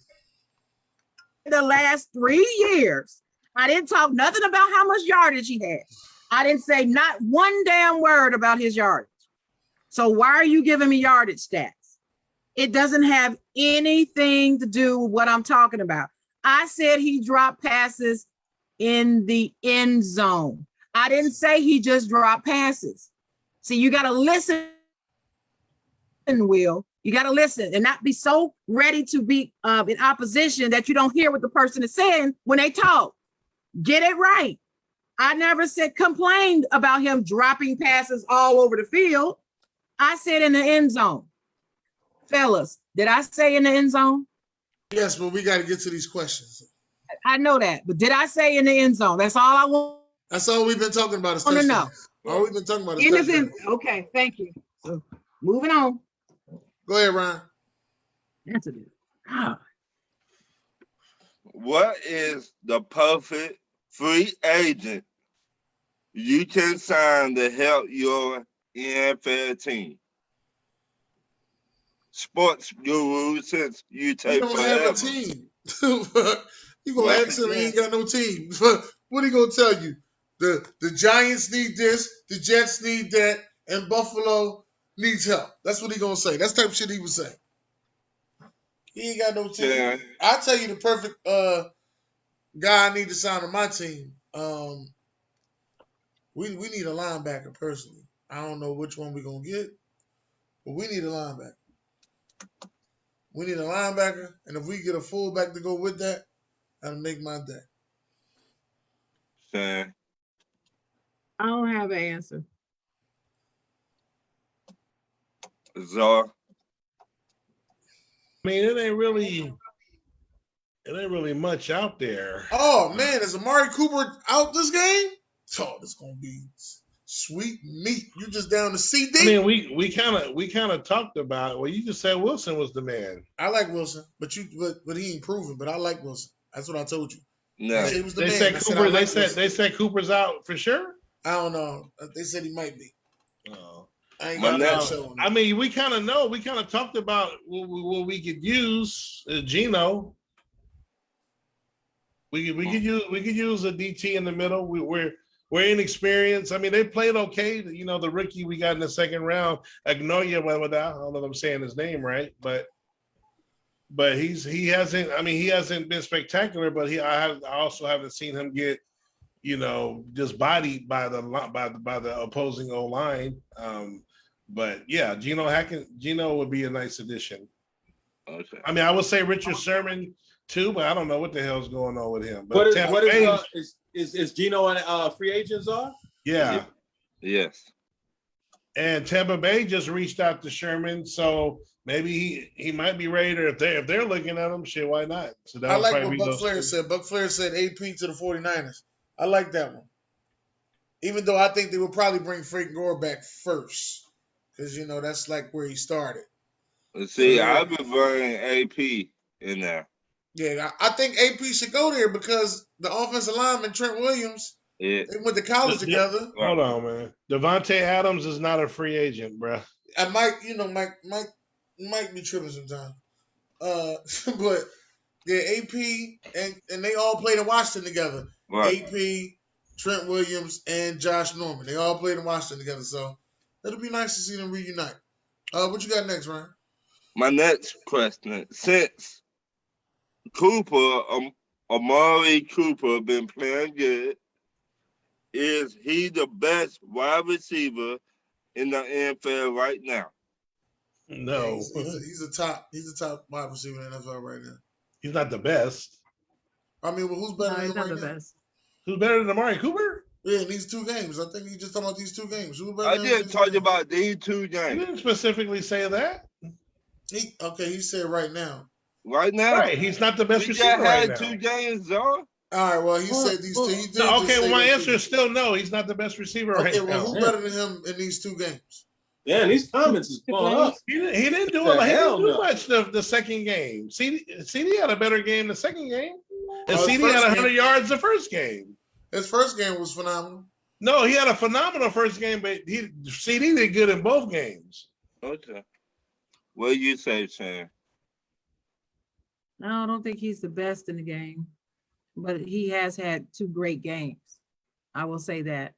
the last 3 years. I didn't talk nothing about how much yardage he had. I didn't say not one damn word about his yardage. So why are you giving me yardage stats? It doesn't have anything to do with what I'm talking about. I said he dropped passes in the end zone. I didn't say he just dropped passes. See, you got to listen, Will. You got to listen and not be so ready to be in opposition that you don't hear what the person is saying when they talk. Get it right. I never said complained about him dropping passes all over the field. I said in the end zone. Fellas, did I say in the end zone? Yes, but we got to get to these questions. I know that, but did I say in the end zone? That's all I want. That's all we've been talking about. Is No, no. All we've been talking about is In the touchdowns. okay, thank you. So moving on. Go ahead, Ryan. That's it. What is the perfect free agent you can sign to help your NFL team? Sports guru, since you take You don't have a team. You gonna ask him he ain't got no team. What he gonna tell you? The Giants need this, the Jets need that, and Buffalo needs help. That's what he gonna say. That's the type of shit he would say. He ain't got no team. Yeah. I'll tell you the perfect guy I need to sign on my team. We need a linebacker personally. I don't know which one we're gonna get, but we need a linebacker. We need a linebacker, and if we get a fullback to go with that, that'll make my day. Sure. I don't have an answer. Zara. I mean, it ain't really much out there. Oh man, is Amari Cooper out this game? Oh, this gonna be Sweet meat. You just down to CD. I mean, we kind of talked about it. Well, you just said Wilson was the man. I like Wilson, but he ain't proven. But I like Wilson. That's what I told you. No. He was the They man. said I Cooper. I like They said Cooper's out for sure. I don't know. They said he might be. Oh. I ain't My got next- no show on I that. mean, we kind of know. We kind of talked about what we could use. Gino. We could use a DT in the middle. We're inexperienced. I mean, they played okay. You know, the rookie we got in the second round, Agnoya, I don't know if I'm saying his name right, but he hasn't been spectacular. But I also haven't seen him get, you know, just bodied by the opposing O line. But yeah, Gino would be a nice addition. Okay. I mean, I would say Richard Sherman too, but I don't know what the hell's going on with him. But What Tampa Bay- is Gino and free agents are? yeah. Yes. And Tampa Bay just reached out to Sherman, so maybe he might be ready to, if they're looking at him, shit, why not? So that I would like probably what be Buck those Flair two. said. Buck Flair said AP to the 49ers. I like that one. Even though I think they would probably bring Frank Gore back first. Because, you know, that's like where he started. Let's see, I've been bringing AP in there. Yeah, I think AP should go there because the offensive lineman, Trent Williams, Yeah. they went to college Yeah. together. Hold on, man. Devontae Adams is not a free agent, bro. And Mike be tripping sometimes. But yeah, AP and they all played in Washington together. Right. AP, Trent Williams, and Josh Norman. They all played in Washington together. So it'll be nice to see them reunite. What you got next, Ryan? My next question, since Amari Cooper been playing good, is he the best wide receiver in the NFL right now? No, He's a top wide receiver in the NFL right now. he's not the best. I mean, well, who's No, better than he's him not right the now? best. Who's better than Amari Cooper? Yeah, in these 2 games. I think he just talking about these 2 games. Who's better I than him in just these talked games? about these 2 He games. didn't specifically say that. He said right now. Right now, Right, he's not the best we just receiver right had now. 2 games, though. All right, well, he Well, said these well, 2. He did No, just okay, say well, my those answer 2. is still no. He's not the best receiver Okay, right well, now. who's Yeah. better than him in these 2 games? Yeah, and these comments is blowing up. He didn't do The it. He hell didn't do no. much the second game. CD had a better game the second game, and his CD first had game- 100 yards the first game. His first game was phenomenal. No, he had a phenomenal first game, but CD did good in both games. Okay. What do you say, Sam? No, I don't think he's the best in the game, but he has had 2 great games. I will say that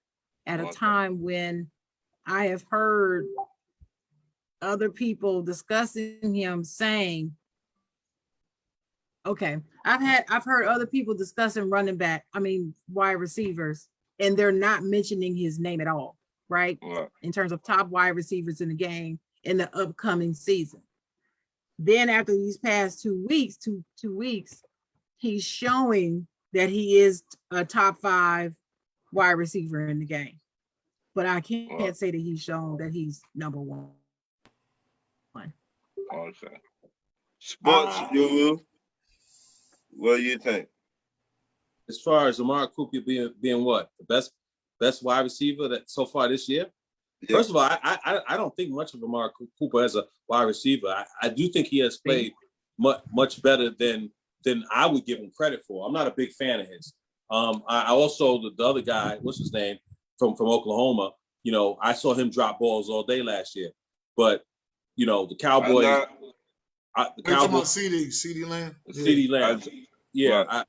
at a Okay. time when I have heard other people discussing him saying, okay, I've heard other people discussing wide receivers, and they're not mentioning his name at all, right? Right. In terms of top wide receivers in the game in the upcoming season. Then after these past 2 weeks, two weeks, he's showing that he is a top 5 wide receiver in the game. But I can't Wow. say that he's shown that he's number 1. Okay. Sports guru, what do you think? As far as Amari Cooper being what? The best wide receiver that so far this year? Yeah. First of all, I don't think much of Amari Cooper as a wide receiver. I do think he has played much better than I would give him credit for. I'm not a big fan of his. I also, the other guy, what's his name, from Oklahoma, you know, I saw him drop balls all day last year. But, you know, the Cowboys, I'm We're talking about CD Lamb. CeeDee Lamb. Yeah, Right.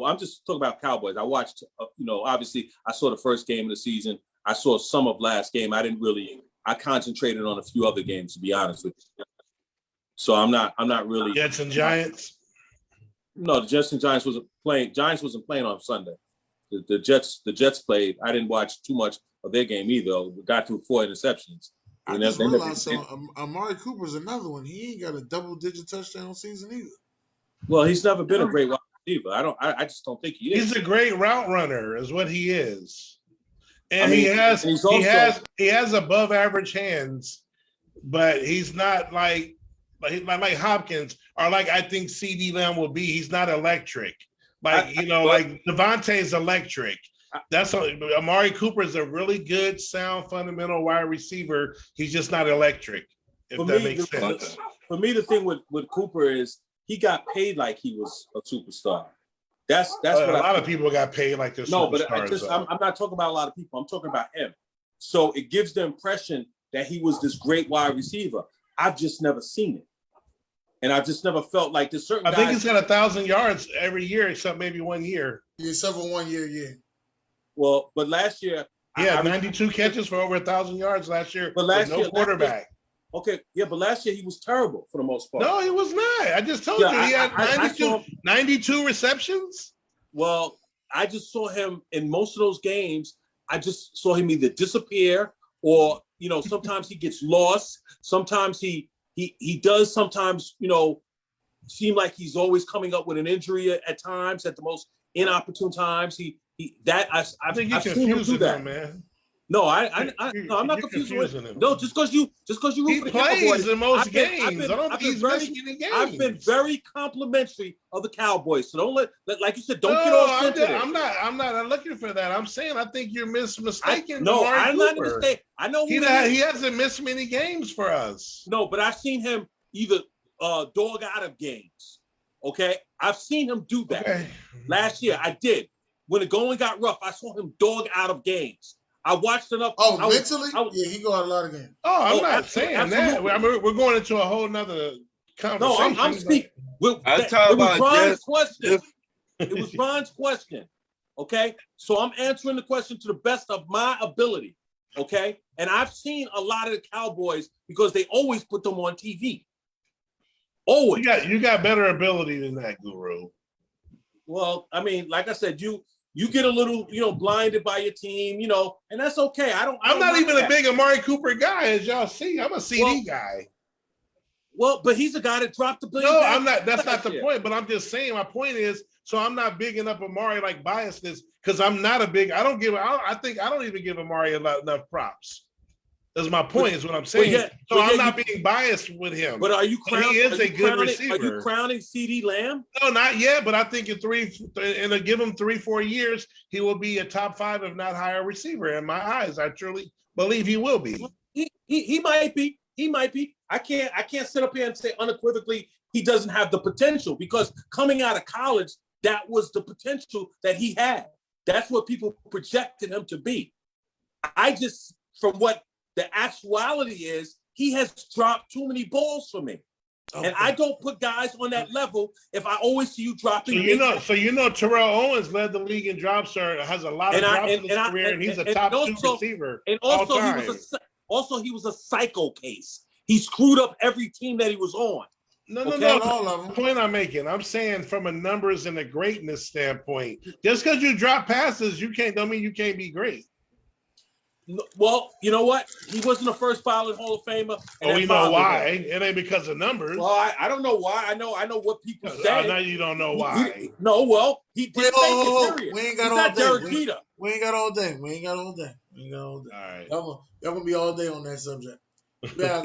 I'm just talking about Cowboys. I watched, obviously I saw the first game of the season. I saw some of last game. I concentrated on a few other games, to be honest with you. So I'm not really. Jets and Giants. No, the Jets and Giants wasn't playing. Giants wasn't playing on Sunday. The Jets played. I didn't watch too much of their game either. We got through 4 interceptions. I just realized Amari Cooper's another one. He ain't got a double-digit touchdown season either. Well, he's never been a great wide receiver. I just don't think he is. He's a great route runner, is what he is. And I mean, he has above average hands, but he's not like Hopkins or like I think CD Lamb will be. He's not electric. Like Devontae's electric. That's all. Amari Cooper is a really good, sound, fundamental wide receiver. He's just not electric. If that makes sense. For me, the thing with Cooper is he got paid like he was a superstar. That's what a lot of people got paid like they're superstars. But I'm not talking about a lot of people. I'm talking about him. So it gives the impression that he was this great wide receiver. I've just never seen it. And I've just never felt like there's certain guys. I think he's got 1,000 yards every year, except maybe 1 year. Yeah, except for 1 year, yeah. Well, but last year. Yeah, 92 catches for over 1,000 yards last year. But last year, quarterback. Okay, yeah, but last year he was terrible for the most part. No, he was not. I just told you he had 92 receptions. Well, I just saw him in most of those games. I just saw him either disappear or, sometimes he gets lost. Sometimes he does sometimes, seem like he's always coming up with an injury at times, at the most inopportune times. I think I've seen him do that, man. No, I'm not confusing him. No, just because you root for the Cowboys. In most games. I've been very complimentary of the Cowboys. So don't let like you said, don't get all sensitive. I'm not looking for that. I'm saying I think you're mistaken. I'm not mistaken. I know he hasn't missed many games for us. No, but I've seen him either dog out of games. Okay, I've seen him do that. Okay. Last year, I did. When the going got rough, I saw him dog out of games. I watched enough. Oh, mentally? Yeah, he go out a lot of games. Oh, I'm not saying that. I mean, we're going into a whole nother conversation. No, I'm speaking. It was Ron's question. It was Ron's question. Okay? So I'm answering the question to the best of my ability. Okay? And I've seen a lot of the Cowboys because they always put them on TV. Always. You got better ability than that, Guru. Well, I mean, like I said, you get a little, blinded by your team, and that's okay. I'm not even a big Amari Cooper guy, as y'all see. I'm a CD guy. Well, but he's a guy that dropped the billion. No, I'm not. That's not the point. But I'm just saying. My point is, so I'm not bigging up Amari like biasness because I'm not a big. I don't even give Amari enough props. That's my point. Is what I'm saying. I'm not being biased with him. But are you crowning? He is a good receiver. Are you crowning CeeDee Lamb? No, not yet. But I think in give him 3-4 years, he will be a top 5, if not higher, receiver in my eyes. I truly believe he will be. He might be. He might be. I can't sit up here and say unequivocally he doesn't have the potential because coming out of college, that was the potential that he had. That's what people projected him to be. From what the actuality is, he has dropped too many balls for me. Okay. And I don't put guys on that level if I always see you dropping. So Terrell Owens led the league in drops, has a lot of drops in his career, and he's a top 2 receiver. And also, he was a psycho case. He screwed up every team that he was on. No. The point I'm making, I'm saying from a numbers and a greatness standpoint, just because you drop passes, don't mean you can't be great. Well, you know what? He wasn't a first ballot Hall of Famer. And we know why. It ain't because of numbers. Well, I don't know why. I know what people say. Now you don't know why. He did make it, period. We ain't got all day. We ain't got all day. All right. Y'all gonna be all day on that subject. Yeah,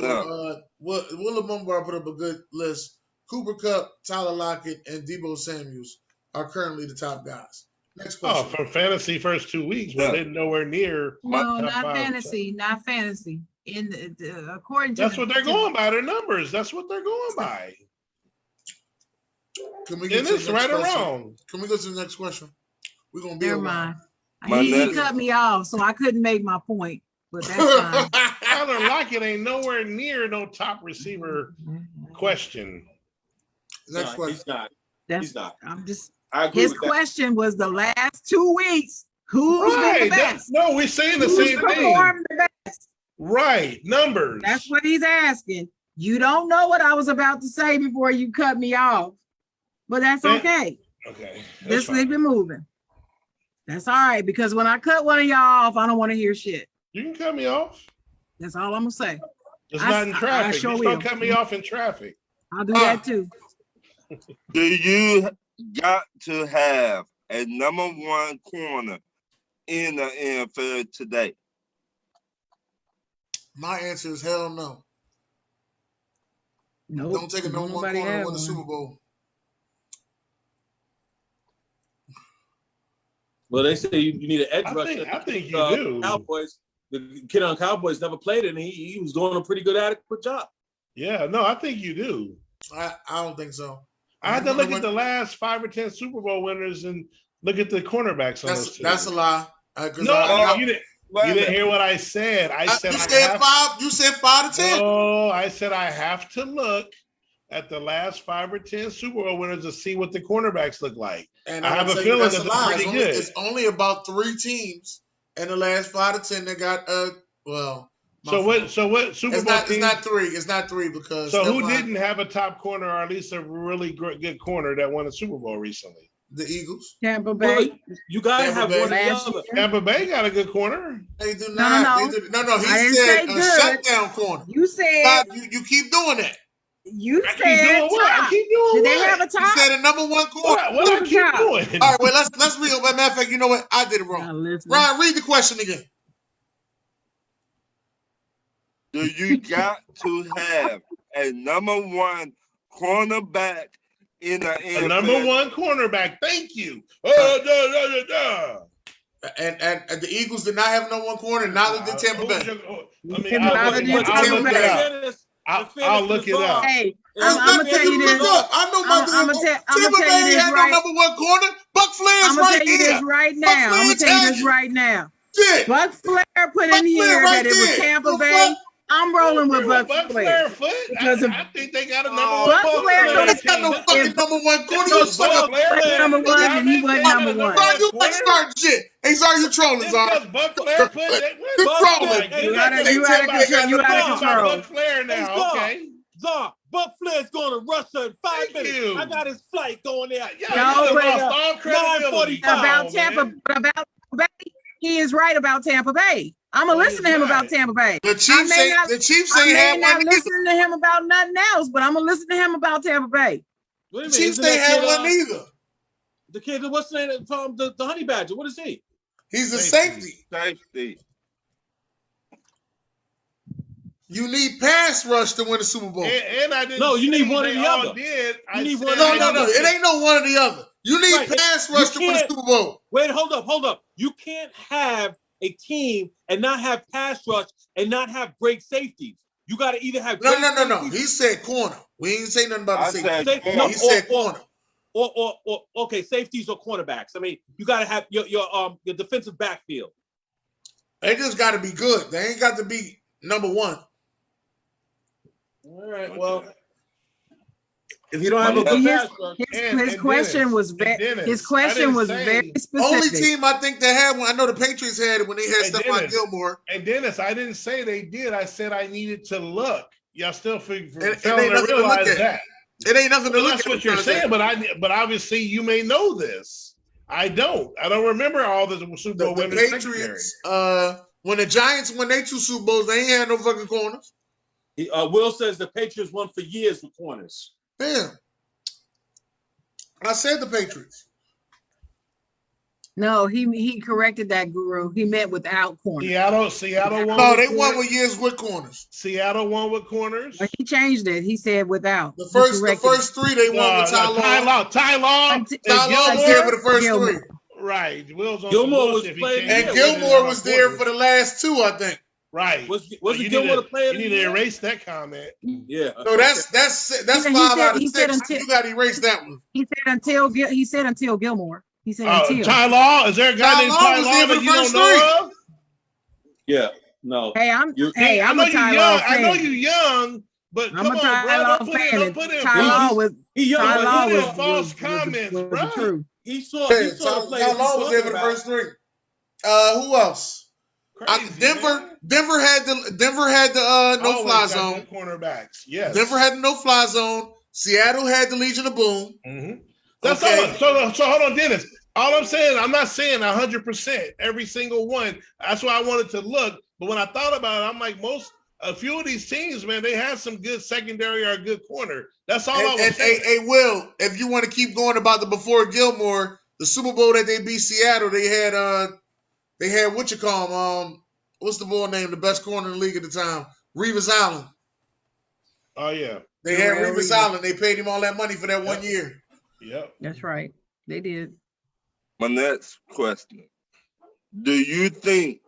Willa Mumbar put up a good list. Cooper Kupp, Tyler Lockett, and Deebo Samuels are currently the top guys. Next question. Oh, from fantasy first 2 weeks, but they're nowhere near. No, not fantasy. Not fantasy. According to that's what they're going by. Their numbers. That's what they're going by. Can we get to the right or wrong? Can we go to the next question? We're gonna be. Never mind. He cut me off, so I couldn't make my point. But that's fine. Tyler Lockett ain't nowhere near no top receiver question. Next question. He's not. I'm just. His question was the last 2 weeks. Who's been the best? No, we're saying the same thing. The best? Right, numbers. That's what he's asking. You don't know what I was about to say before you cut me off, but that's okay. Okay, let's keep it moving. That's all right because when I cut one of y'all off, I don't want to hear shit. You can cut me off. That's all I'm gonna say. It's not in traffic. Just don't cut me off in traffic. I'll do that too. Do you got to have a number 1 corner in the NFL today? My answer is hell no. Nope. Don't take a number 1 corner and win the Super Bowl. Well, they say you need an edge rusher. I think you do. Cowboys. The kid on Cowboys never played it, and he was doing a pretty good, adequate job. Yeah, no, I think you do. I don't think so. I had to look at the last 5 or 10 Super Bowl winners and look at the cornerbacks on those two. That's a lie. No, you didn't hear what I said. I said you said 5 to 10. Oh, I said I have to look at the last 5 or 10 Super Bowl winners to see what the cornerbacks look like. And I have a feeling that they're pretty good. It's only about 3 teams in the last 5 to 10 that got So what Super Bowl team? It's not 3 because so who didn't have a top corner or at least a really good corner that won a Super Bowl recently? The Eagles. Tampa Bay. Well, you gotta have one or the other. Tampa Bay got a good corner. They do not. No. He said a shutdown corner. You said you keep doing that. You I said I keep doing Did they have a top? You said a number 1 corner. What I keep doing? All right, well let's read. Matter of fact, you know what? I did it wrong. Ryan, read the question again. Do you got to have a number 1 cornerback in the NFL? A number 1 cornerback. Thank you. And the Eagles did not have no 1 corner. Neither did Tampa Bay. I'll look it up. Hey, I'm gonna tell you this. I know my I'm gonna tell you this had right. no number 1 corner. Buck Flair is I'm gonna tell you this right now. I'm gonna tell you this right now. Buck Flair put in here that it was Tampa Bay. I'm rolling with Buck Flair. Because I think they got a number 1 Buck Flair got no fucking number 1 corner. Buck Flair number 1 and he wasn't number 1. Bro, you like starting shit. Hey, sorry, you trolling, Zara. Buck Flair put that. You trolling. You out of control. Buck Flair now, okay. Zara, Buck Flair's going to Russia in 5 minutes. I got his flight going there. About Tampa Bay, he is right about Tampa Bay. I'm gonna listen to him about Tampa Bay. The Chiefs ain't not listen to him about nothing else, but I'm gonna listen to him about Tampa Bay. The Chiefs ain't have one either. The kid, what's the name from the Honey Badger? What is he? He's a safety. Safety. You need pass rush to win the Super Bowl. And I didn't. No, you need one or the other. No. It ain't no one or the other. You need pass rush to win the Super Bowl. Wait, hold up. You can't have a team and not have pass rush and not have great safeties. You got to either have No. He said corner. We ain't say nothing about the safety. He said corner. Or okay, safeties or cornerbacks. I mean, you got to have your defensive backfield. They just got to be good. They ain't got to be number 1. All right. Well, if you don't have a good pass rush, his question was very specific. Only team I think that had one. I know the Patriots had it when they had Stephon Gilmore. And Dennis, I didn't say they did. I said I needed to look. Y'all still failing to realize that. It ain't nothing to look at. That's what you're saying, but obviously you may know this. I don't remember all the Super Bowl winners. The Patriots, when the Giants won their 2 Super Bowls, they ain't had no fucking corners. Will says the Patriots won for years with corners. Damn. I said the Patriots. No, he corrected that, Guru. He meant without corners. Seattle won. No, they won with years with corners. Seattle won with corners. But he changed it. He said without. The first 3 they won with Ty Law. Ty Law was there for the first 3. Right. Gilmore was playing. And Gilmore was there for the last 2, I think. Right. Was Gilmore the player? You need to erase that comment. Yeah. No, that's 5 out of 6. You got to erase that one. He said until Gilmore. He said until. Ty Law? Is there a guy named Ty Law that you don't know of? Yeah. No. Hey, I'm a Ty Law fan. I know you young, but I'm a Ty Law fan. Ty Law was false comments, bro. He saw Ty Law was there for the first 3. Who else? Denver had the no-fly zone. Cornerbacks, yes. Denver had the no-fly zone. Seattle had the Legion of Boom. Mm-hmm. That's all. So hold on, Dennis. All I'm saying, I'm not saying 100% every single one. That's why I wanted to look. But when I thought about it, I'm like, a few of these teams, man, they have some good secondary or a good corner. That's all I was saying. Hey, Will, if you want to keep going about the before Gilmore, the Super Bowl that they beat Seattle, they had what you call what's the boy name? The best corner in the league at the time, Revis Island. Oh yeah, they had Revis Island. They paid him all that money for that 1 year. Yep, that's right. They did. My next question. Do you think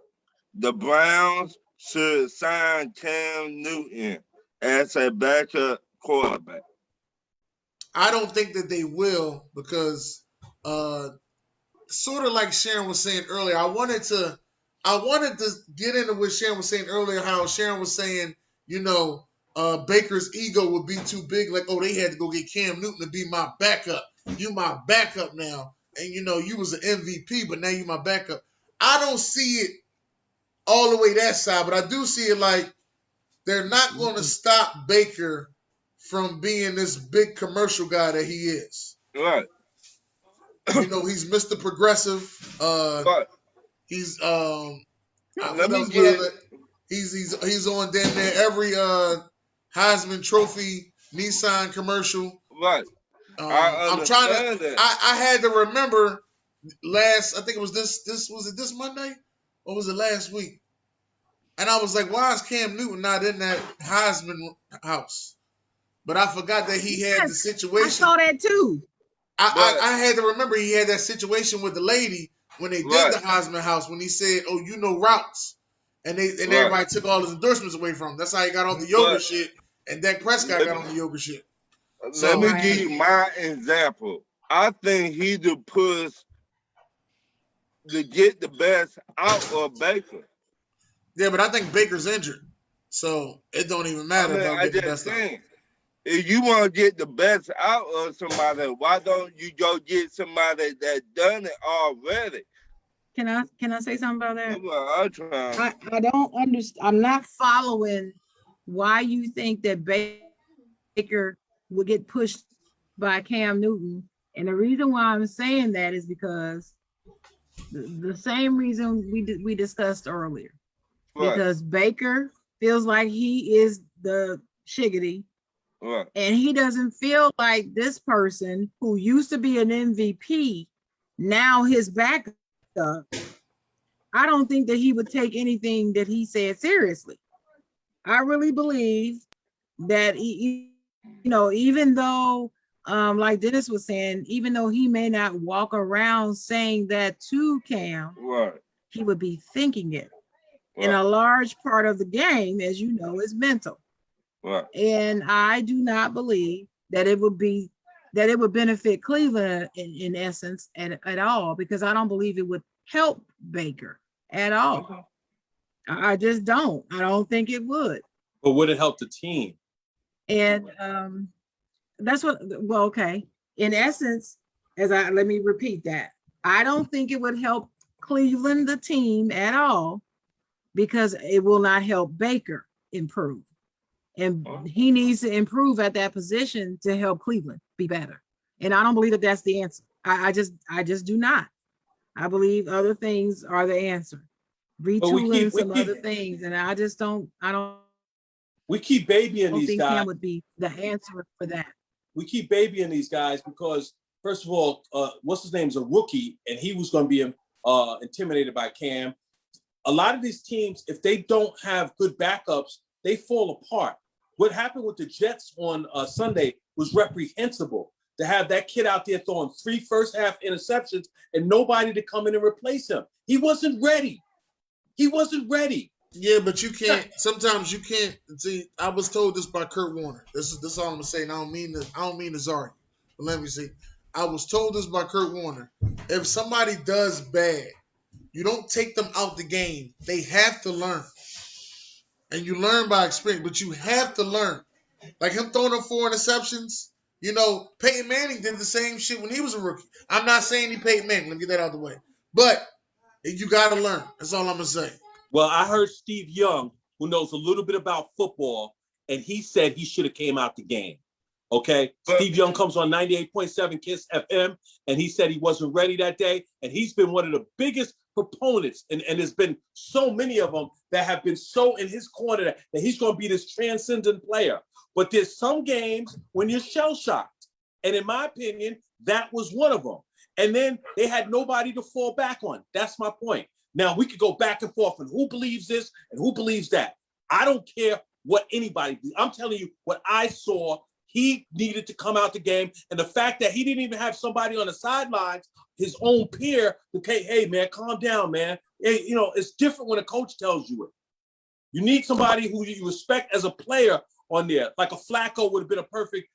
the Browns should sign Cam Newton as a backup quarterback? I don't think that they will because sort of like Sharon was saying earlier, I wanted to get into what Sharon was saying earlier, how Sharon was saying, Baker's ego would be too big, like, oh, they had to go get Cam Newton to be my backup. You my backup now. And you was an MVP, but now you my backup. I don't see it all the way that side, but I do see it like they're not going to stop Baker from being this big commercial guy that he is. Right. He's Mr. Progressive. Right. He's Let me get it. He's on damn near every Heisman Trophy Nissan commercial. Right. I'm trying to. I had to remember I think it was this Monday or was it last week? And I was like, why is Cam Newton not in that Heisman house? But I forgot that he had the situation. I saw that too. I had to remember he had that situation with the lady when they did the Heisman house when he said, "Oh, routes," and everybody took all his endorsements away from him. That's how he got all the yoga shit, and Dak Prescott got on the yoga shit. Let me give you my example. I think he to push to get the best out of Baker. Yeah, but I think Baker's injured, so it don't even matter. I just think if you want to get the best out of somebody, why don't you go get somebody that done it already? Can I say something about that? Well, I'll try. I don't understand. I'm not following why you think that Baker will get pushed by Cam Newton. And the reason why I'm saying that is because the same reason we discussed earlier. Right. Because Baker feels like he is the shiggity. Right. And he doesn't feel like this person who used to be an MVP, now his backup. I don't think that he would take anything that he said seriously. I really believe that even though, like Dennis was saying, even though he may not walk around saying that to Cam, right, he would be thinking it. Right. And a large part of the game, as you know, is mental. Right. And I do not believe that it would benefit Cleveland in essence at all, because I don't believe it would help Baker at all. Okay. I just don't. I don't think it would. But would it help the team? And that's what. Well, okay. In essence, let me repeat that. I don't think it would help Cleveland, the team, at all, because it will not help Baker improve. And he needs to improve at that position to help Cleveland be better. And I don't believe that that's the answer. I just do not. I believe other things are the answer. Retooling some other things, and I don't. We keep babying these guys. Cam would be the answer for that. We keep babying these guys because, first of all, what's his name's a rookie, and he was going to be intimidated by Cam. A lot of these teams, if they don't have good backups, they fall apart. What happened with the Jets on Sunday was reprehensible. To have that kid out there throwing 3 first-half interceptions and nobody to come in and replace him. He wasn't ready. Yeah, but you can't. Sometimes you can't. See, I was told this by Kurt Warner. This is all I'm gonna say. And I don't mean to argue. But let me see. I was told this by Kurt Warner. If somebody does bad, you don't take them out the game. They have to learn. And you learn by experience, but you have to learn. Like him throwing them 4 interceptions. Peyton Manning did the same shit when he was a rookie. I'm not saying he Peyton Manning. Let me get that out of the way. But you got to learn. That's all I'm going to say. Well, I heard Steve Young, who knows a little bit about football, and he said he should have came out the game. Okay? Steve Young comes on 98.7 KISS FM, and he said he wasn't ready that day. And he's been one of the biggest proponents, and there's been so many of them that have been so in his corner that he's going to be this transcendent player. But there's some games when you're shell-shocked. And in my opinion, that was one of them. And then they had nobody to fall back on. That's my point. Now, we could go back and forth on who believes this and who believes that. I don't care what anybody believes. I'm telling you what I saw he needed to come out the game. And the fact that he didn't even have somebody on the sidelines, his own peer, to hey, man, calm down, man. Hey, it's different when a coach tells you it. You need somebody who you respect as a player on there. Like a Flacco would have been a perfect,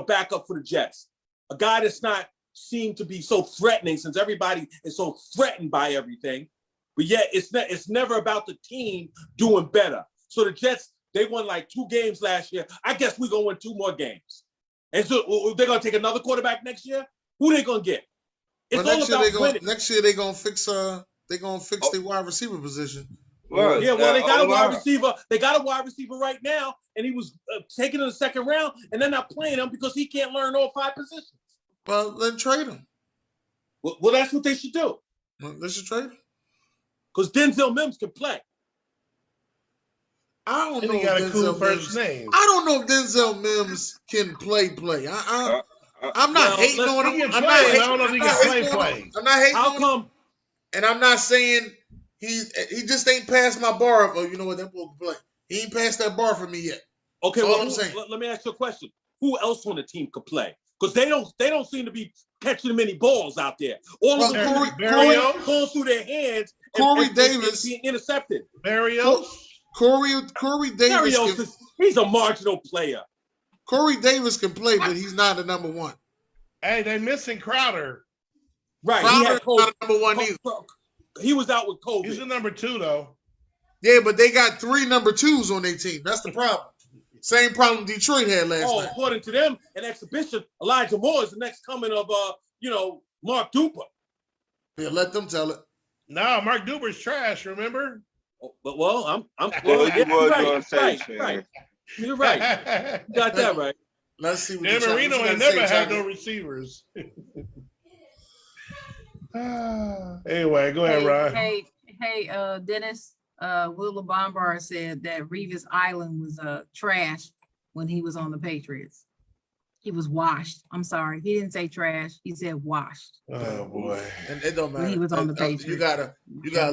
backup for the Jets. A guy that's not seemed to be so threatening, since everybody is so threatened by everything. But yet it's never about the team doing better. So the Jets, they won like 2 games last year. I guess we're going to win 2 more games. And so they're going to take another quarterback next year? Who they going to get? It's all about winning. Next year they're going to fix their wide receiver position. Well, they got a wide receiver. They got a wide receiver right now, and he was taken in the second round, and they're not playing him because he can't learn all 5 positions. Well, then trade him. Well, that's what they should do. They should trade him. Because Denzel Mims can play. I don't know. He got a cool first name. I don't know if Denzel Mims can play. I'm not hating on him. I don't know if he can play. I'm not hating How on come? him. And I'm not saying he just ain't passed my bar. Oh, you know what? That boy can play. He ain't passed that bar for me yet. Okay, well, let me ask you a question. Who else on the team could play? Because they don't seem to be catching many balls out there. All of them going through their hands. Corey Davis being intercepted. Barrios. Corey Davis. He's a marginal player. Corey Davis can play, but he's not the number 1. Hey, they missing Crowder. Right. Crowder's not the number 1 either. He was out with COVID. He's the number 2 though. Yeah, but they got 3 number 2s on their team. That's the problem. Same problem Detroit had last night. According to them, an exhibition, Elijah Moore is the next coming of Mark Duper. Yeah, let them tell it. No, Mark Duper's trash. Remember? But I'm right. You're right. You got that right. Let's see. Dan Marino ain't never had no receivers. Anyway, go ahead, Ron. Hey, Dennis. Will Bombard said that Revis Island was trash when he was on the Patriots. He was washed. I'm sorry, he didn't say trash. He said washed. Oh boy! And it don't matter. When he was on the Patriots. You gotta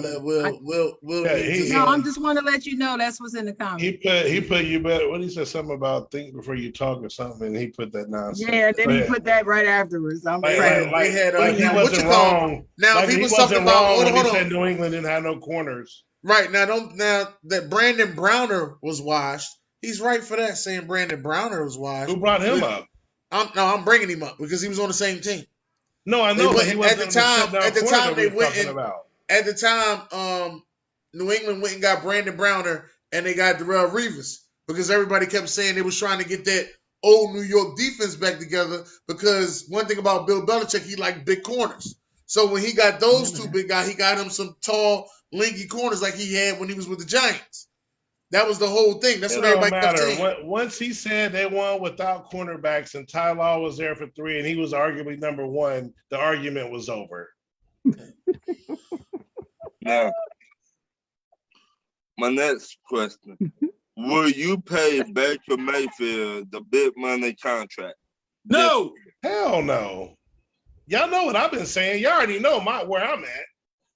let Will. No, I'm just want to let you know that's what's in the comments. He put you better. What he said something about think before you talk or something, and he put that nonsense. Yeah, then he put that right afterwards. I'm he wasn't wrong. Now if he was talking about when he said New England didn't have no corners. Right now that Brandon Browner was washed. He's right for that, saying Brandon Browner was washed. Who brought him up? I'm bringing him up because he was on the same team. No, I know. But he wasn't at the time they went in. At the time, New England went and got Brandon Browner and they got Darrelle Revis because everybody kept saying they was trying to get that old New York defense back together. Because one thing about Bill Belichick, he liked big corners. So when he got those 2 big guys, he got him some tall, lanky corners like he had when he was with the Giants. That was the whole thing. That's what everybody kept saying. Once he said they won without cornerbacks and Ty Law was there for 3 and he was arguably number 1, the argument was over. Now, my next question. Will you pay Baker Mayfield the big money contract? No. Hell no. Y'all know what I've been saying. Y'all already know where I'm at.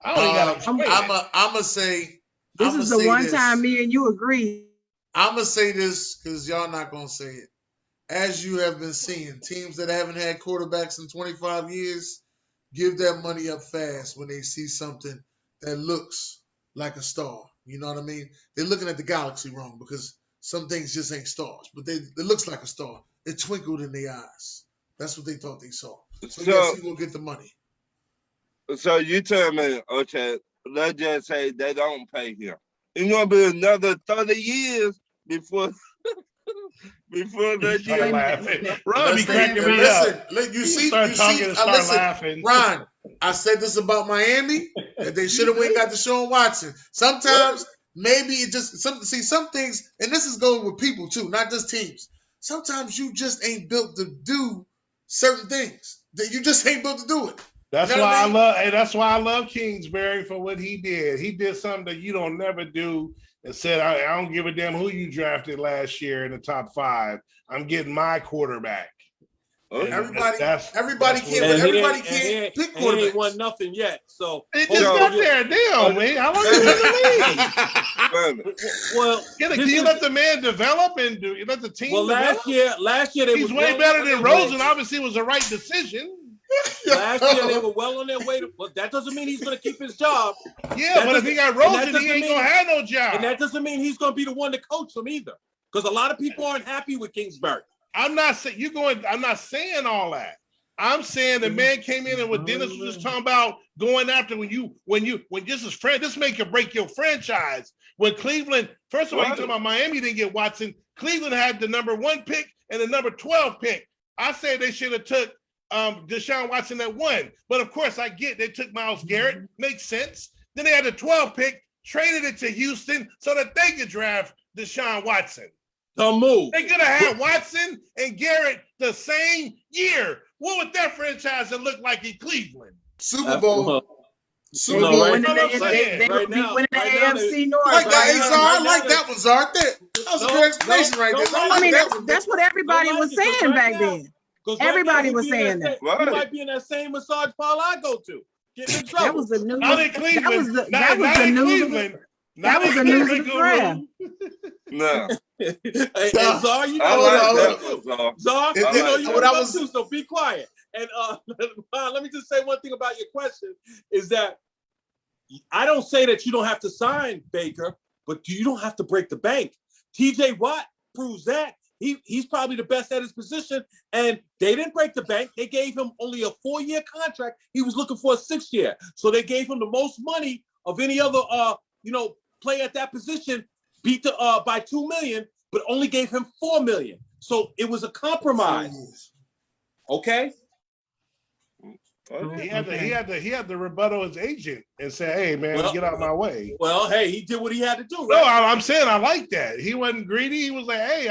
I don't got to explain. I'm going to say. This is the one time me and you agree. I'm going to say this because y'all not going to say it. As you have been seeing, teams that haven't had quarterbacks in 25 years give that money up fast when they see something that looks like a star. You know what I mean? They're looking at the galaxy wrong because some things just ain't stars. But it looks like a star. It twinkled in their eyes. That's what they thought they saw. So yes, he will get the money. So you tell me, okay, let's just say they don't pay him. It's gonna be another 30 years before that year. Laughing. Ron be cracking me up. Listen, Ron, I said this about Miami that they should have went and got Deshaun Watson. Sometimes maybe it just some things, and this is going with people too, not just teams. Sometimes you just ain't built to do certain things. That you just ain't built to do it. That's why I love Kingsbury for what he did. He did something that you don't never do and said, I don't give a damn who you drafted last year in the top 5. I'm getting my quarterback. Okay. Everybody That's can't what it is. everybody can't pick and he ain't won quarterbacks. nothing yet. So He just got there. Damn, man. How long you been in the league? Brother, well, Can you let the man develop and you let the team well develop? last year they He's was way well better on than their way. Rosen. Obviously, it was the right decision. Last year they were well on their way to. But that doesn't mean he's going to keep his job. Yeah, That but if he got Rosen, he ain't gonna have no job. And that doesn't mean he's going to be the one to coach them either. Because a lot of people aren't happy with Kingsbury. I'm not saying I'm not saying all that. I'm saying the man came in and what Dennis was just talking about going after when this is this make or break your franchise. When Cleveland, first of all, you talking about Miami didn't get Watson. Cleveland had the number 1 pick and the number 12 pick. I say they should have took Deshaun Watson at 1. But of course, I get they took Myles Garrett. Makes sense. Then they had the 12 pick, traded it to Houston so that they could draft Deshaun Watson. The move. They could have had Watson and Garrett the same year. What would that franchise have looked like in Cleveland? Super Bowl. They No, be right- winning right the now- winning the right now AFC North. Like that, right? Azar. I like that one, Zar. That was a good explanation right there. I I like mean, that one. that's what everybody was saying back then. 'Cause Everybody he was be in saying that. He Right. might be in that same massage parlor I go to. Getting in trouble. That was the news. Not in Cleveland. That was the Not in news. Cleveland. That was the news of the draft. no. Hey, Czar, you know I hold like on. that one, Czar. Czar, It- you know it- you what want I to was- too, so be quiet. And let me just say one thing about your question is that I don't say that you don't have to sign Baker, but you don't have to break the bank. TJ Watt proves that. He's probably the best at his position, and they didn't break the bank. They gave him only a 4-year contract. He was looking for a 6-year, so they gave him the most money of any other player at that position, beat by $2 million, but only gave him $4 million. So it was a compromise. Okay. He had to rebuttal his agent and say, "Hey, man, get out of my way." Well, hey, he did what he had to do. No, Right? I'm saying I like that. He wasn't greedy. He was like, "Hey,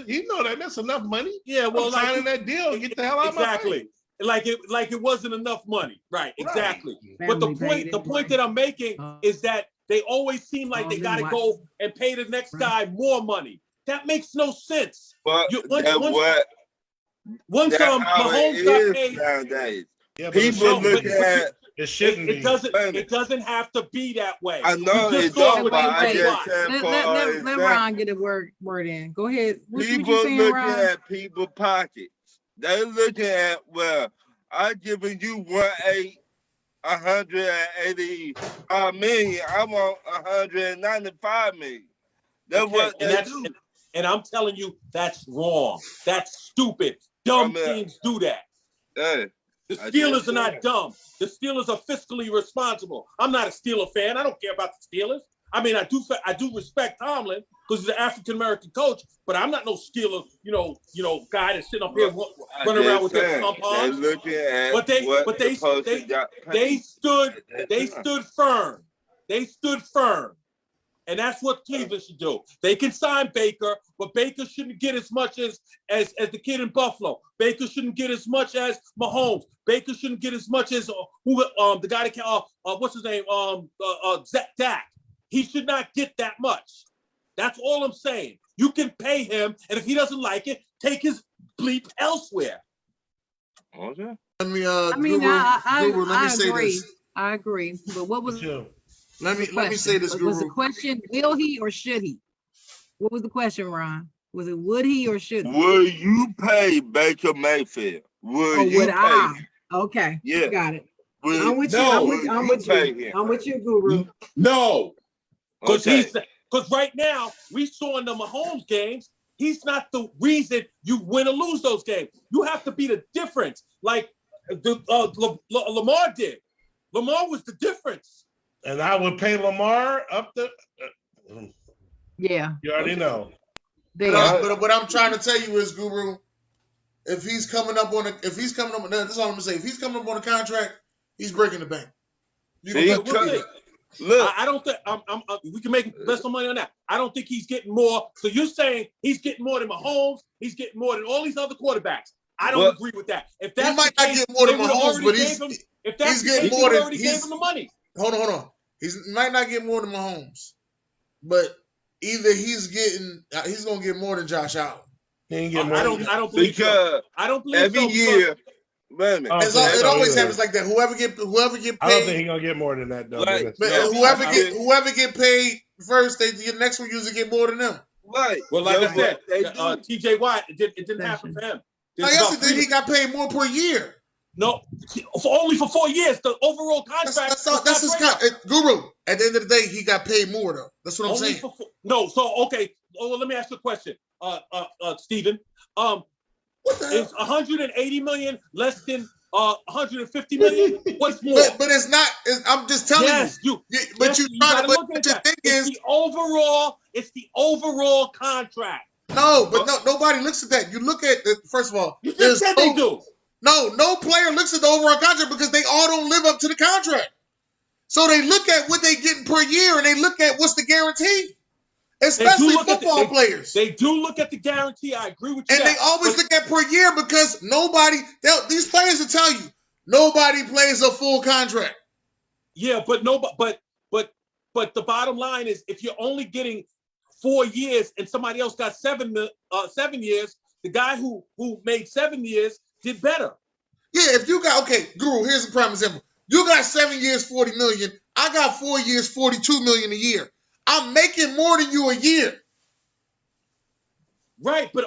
you know that's enough money. Yeah, well, I'm signing that deal. Get the hell out of my way." Like it wasn't enough money. Right, exactly. But Family the point that I'm making is that they always seem like they got to go and pay the next guy more money. That makes no sense. But Once that's how Mahomes it got is paid, nowadays. Yeah, but People look at it shouldn't be. It doesn't have to be that way. I know We it just saw don't, with but I TJ just Watt. said for Let example, Ron get a word in. Go ahead. What you people saying, looking Ron? at people's pockets. They're looking at, well, I'm giving you 185 million. I want 195 million. That's what they do. And I'm telling you, that's wrong. That's stupid. Dumb teams do that. Hey, The Steelers are not dumb. The Steelers are fiscally responsible. I'm not a Steeler fan. I don't care about the Steelers. I mean, I do respect Tomlin because he's an African American coach, but I'm not no Steeler, guy that's sitting up here running around with their pom-poms. They stood firm. They stood firm. And that's what Cleveland should do. They can sign Baker, but Baker shouldn't get as much as the kid in Buffalo. Baker shouldn't get as much as Mahomes. Baker shouldn't get as much as the guy that can what's his name? Dak. He should not get that much. That's all I'm saying. You can pay him, and if he doesn't like it, take his bleep elsewhere. Okay. Let me I say agree. this. I agree. But what was Let me say this, Guru. Was the question, will he or should he? What was the question, Ron? Was it would he or should he? Will you pay Baker Mayfield? Would I? Okay. Yeah. Got it. I'm I'm with you. I'm with you, Guru. No. Because right now, we saw in the Mahomes games, he's not the reason you win or lose those games. You have to be the difference, like Lamar did. Lamar was the difference. And I would pay Lamar up the. Yeah. You already know. But what I'm trying to tell you is, Guru, if he's coming up on that's all I'm gonna say. If he's coming up on a contract, he's breaking the bank. Look, I don't think we can make less money on that. I don't think he's getting more. So you're saying he's getting more than Mahomes? He's getting more than all these other quarterbacks? I don't agree with that. If that's he might not get more than Mahomes, but he's getting more than gave him the money. Hold on. He might not get more than Mahomes, but either he's gonna get more than Josh Allen. He ain't get more. I don't believe because so. I don't believe every so. year, wait a minute. It always Yeah. happens like that. Whoever get I don't think paid, he's gonna get more than that though. Right. Dennis. but No, whoever get paid first, the next one usually get more than them. Right. Well, like I said, They do. T.J. Watt, it didn't happen for him. I guess it did. He got paid more per year. No, only for 4 years. The overall contract. That's his Guru. At the end of the day, he got paid more though. That's what I'm only saying. No, so okay. Oh, well, let me ask you a question, Steven. What the Is hell? 180 million less than 150 million? What's more? But it's not. I'm just telling you. But you trying to. But the thing is, it's the overall contract. no. But nobody looks at that. You look at first of all. You just said they do. No player looks at the overall contract because they all don't live up to the contract. So they look at what they getting per year and they look at what's the guarantee. Especially football players. They do look at the guarantee. I agree with you. And they always look at per year because these players will tell you, nobody plays a full contract. Yeah, but the bottom line is if you're only getting 4 years and somebody else got 7 years, the guy who made 7 years did better. Yeah, if you got Guru, here's a prime example. You got 7 years, 40 million. I got 4 years, 42 million a year. I'm making more than you a year. Right, but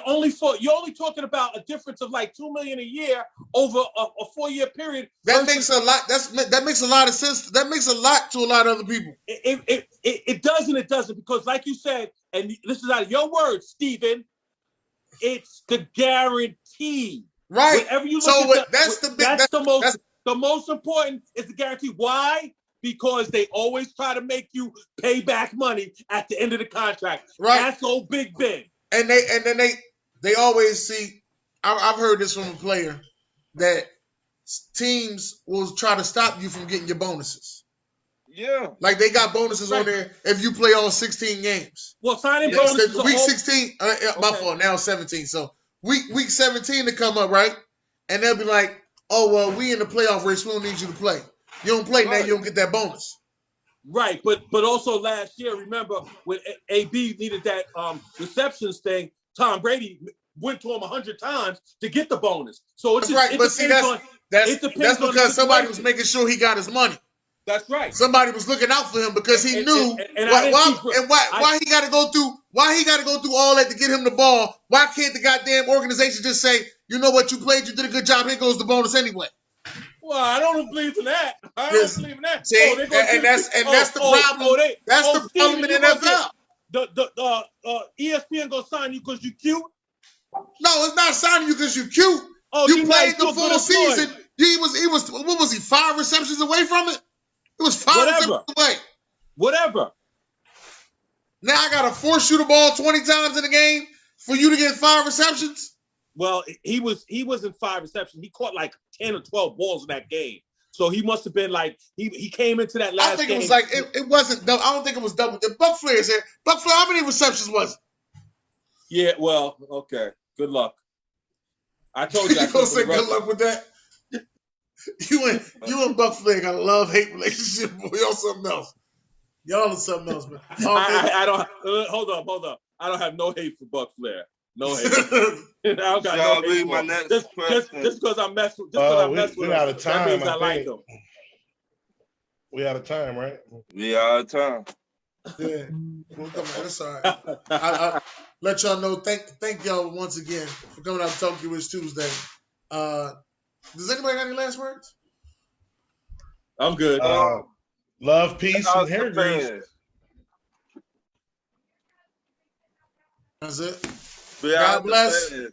you're only talking about a difference of like 2 million a year over a 4-year period. That makes a lot. That makes a lot of sense. That makes a lot to a lot of other people. It does and it doesn't, because like you said, and this is out of your words, Steven, it's the guarantee. Right. Whenever you look the most important is the guarantee. Why? Because they always try to make you pay back money at the end of the contract. Right. That's so big. And then they always see. I've heard this from a player that teams will try to stop you from getting your bonuses. Yeah. Like they got bonuses on there if you play all 16 games. Well, signing bonuses. Week 16. My fault. Now 17. So week 17 to come up, right? And they'll be like, "Oh well, we in the playoff race. We don't need you to play. You don't play now. You don't get that bonus." Right, but also last year, remember when AB needed that receptions thing, Tom Brady went to him 100 times to get the bonus. So that's right. But see, that's because somebody was making sure he got his money. That's right. Somebody was looking out for him because he knew why he got to go through all that to get him the ball. Why can't the goddamn organization just say, you know what, you played, you did a good job, here goes the bonus anyway? Well, I don't believe in that. See, that's the problem. That's the problem in the NFL. The ESPN gonna sign you because you cute? No, it's not signing you because you cute. You played the full season. He was what was he, 5 receptions away from it? It was 5 receptions away. Whatever. Now I gotta force you the ball 20 times in the game for you to get 5 receptions. Well, he wasn't 5 receptions. He caught like 10 or 12 balls in that game. So he must have been like he came into that last game. I think it was like it wasn't. I don't think it was double. The Buck Flair is here. Buck Flair, how many receptions was it? Yeah. Well, okay. Good luck. I told you. You gonna say good luck with that? You and Buck Flair got a love-hate relationship, boy. Y'all something else. Y'all are something else, man. I don't. Hold up. I don't have no hate for Buck Flair. No hate. I don't got no hate for him. Just because I mess with. We out of time. That means I like him. We out of time, right? We out of time. Yeah, that's all right. I let y'all know. Thank y'all once again for coming out to Talk to Us Tuesday. Does anybody got any last words? I'm good. Love, peace, and hair grease. That's it. God bless. Stay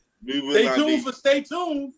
tuned. Stay tuned.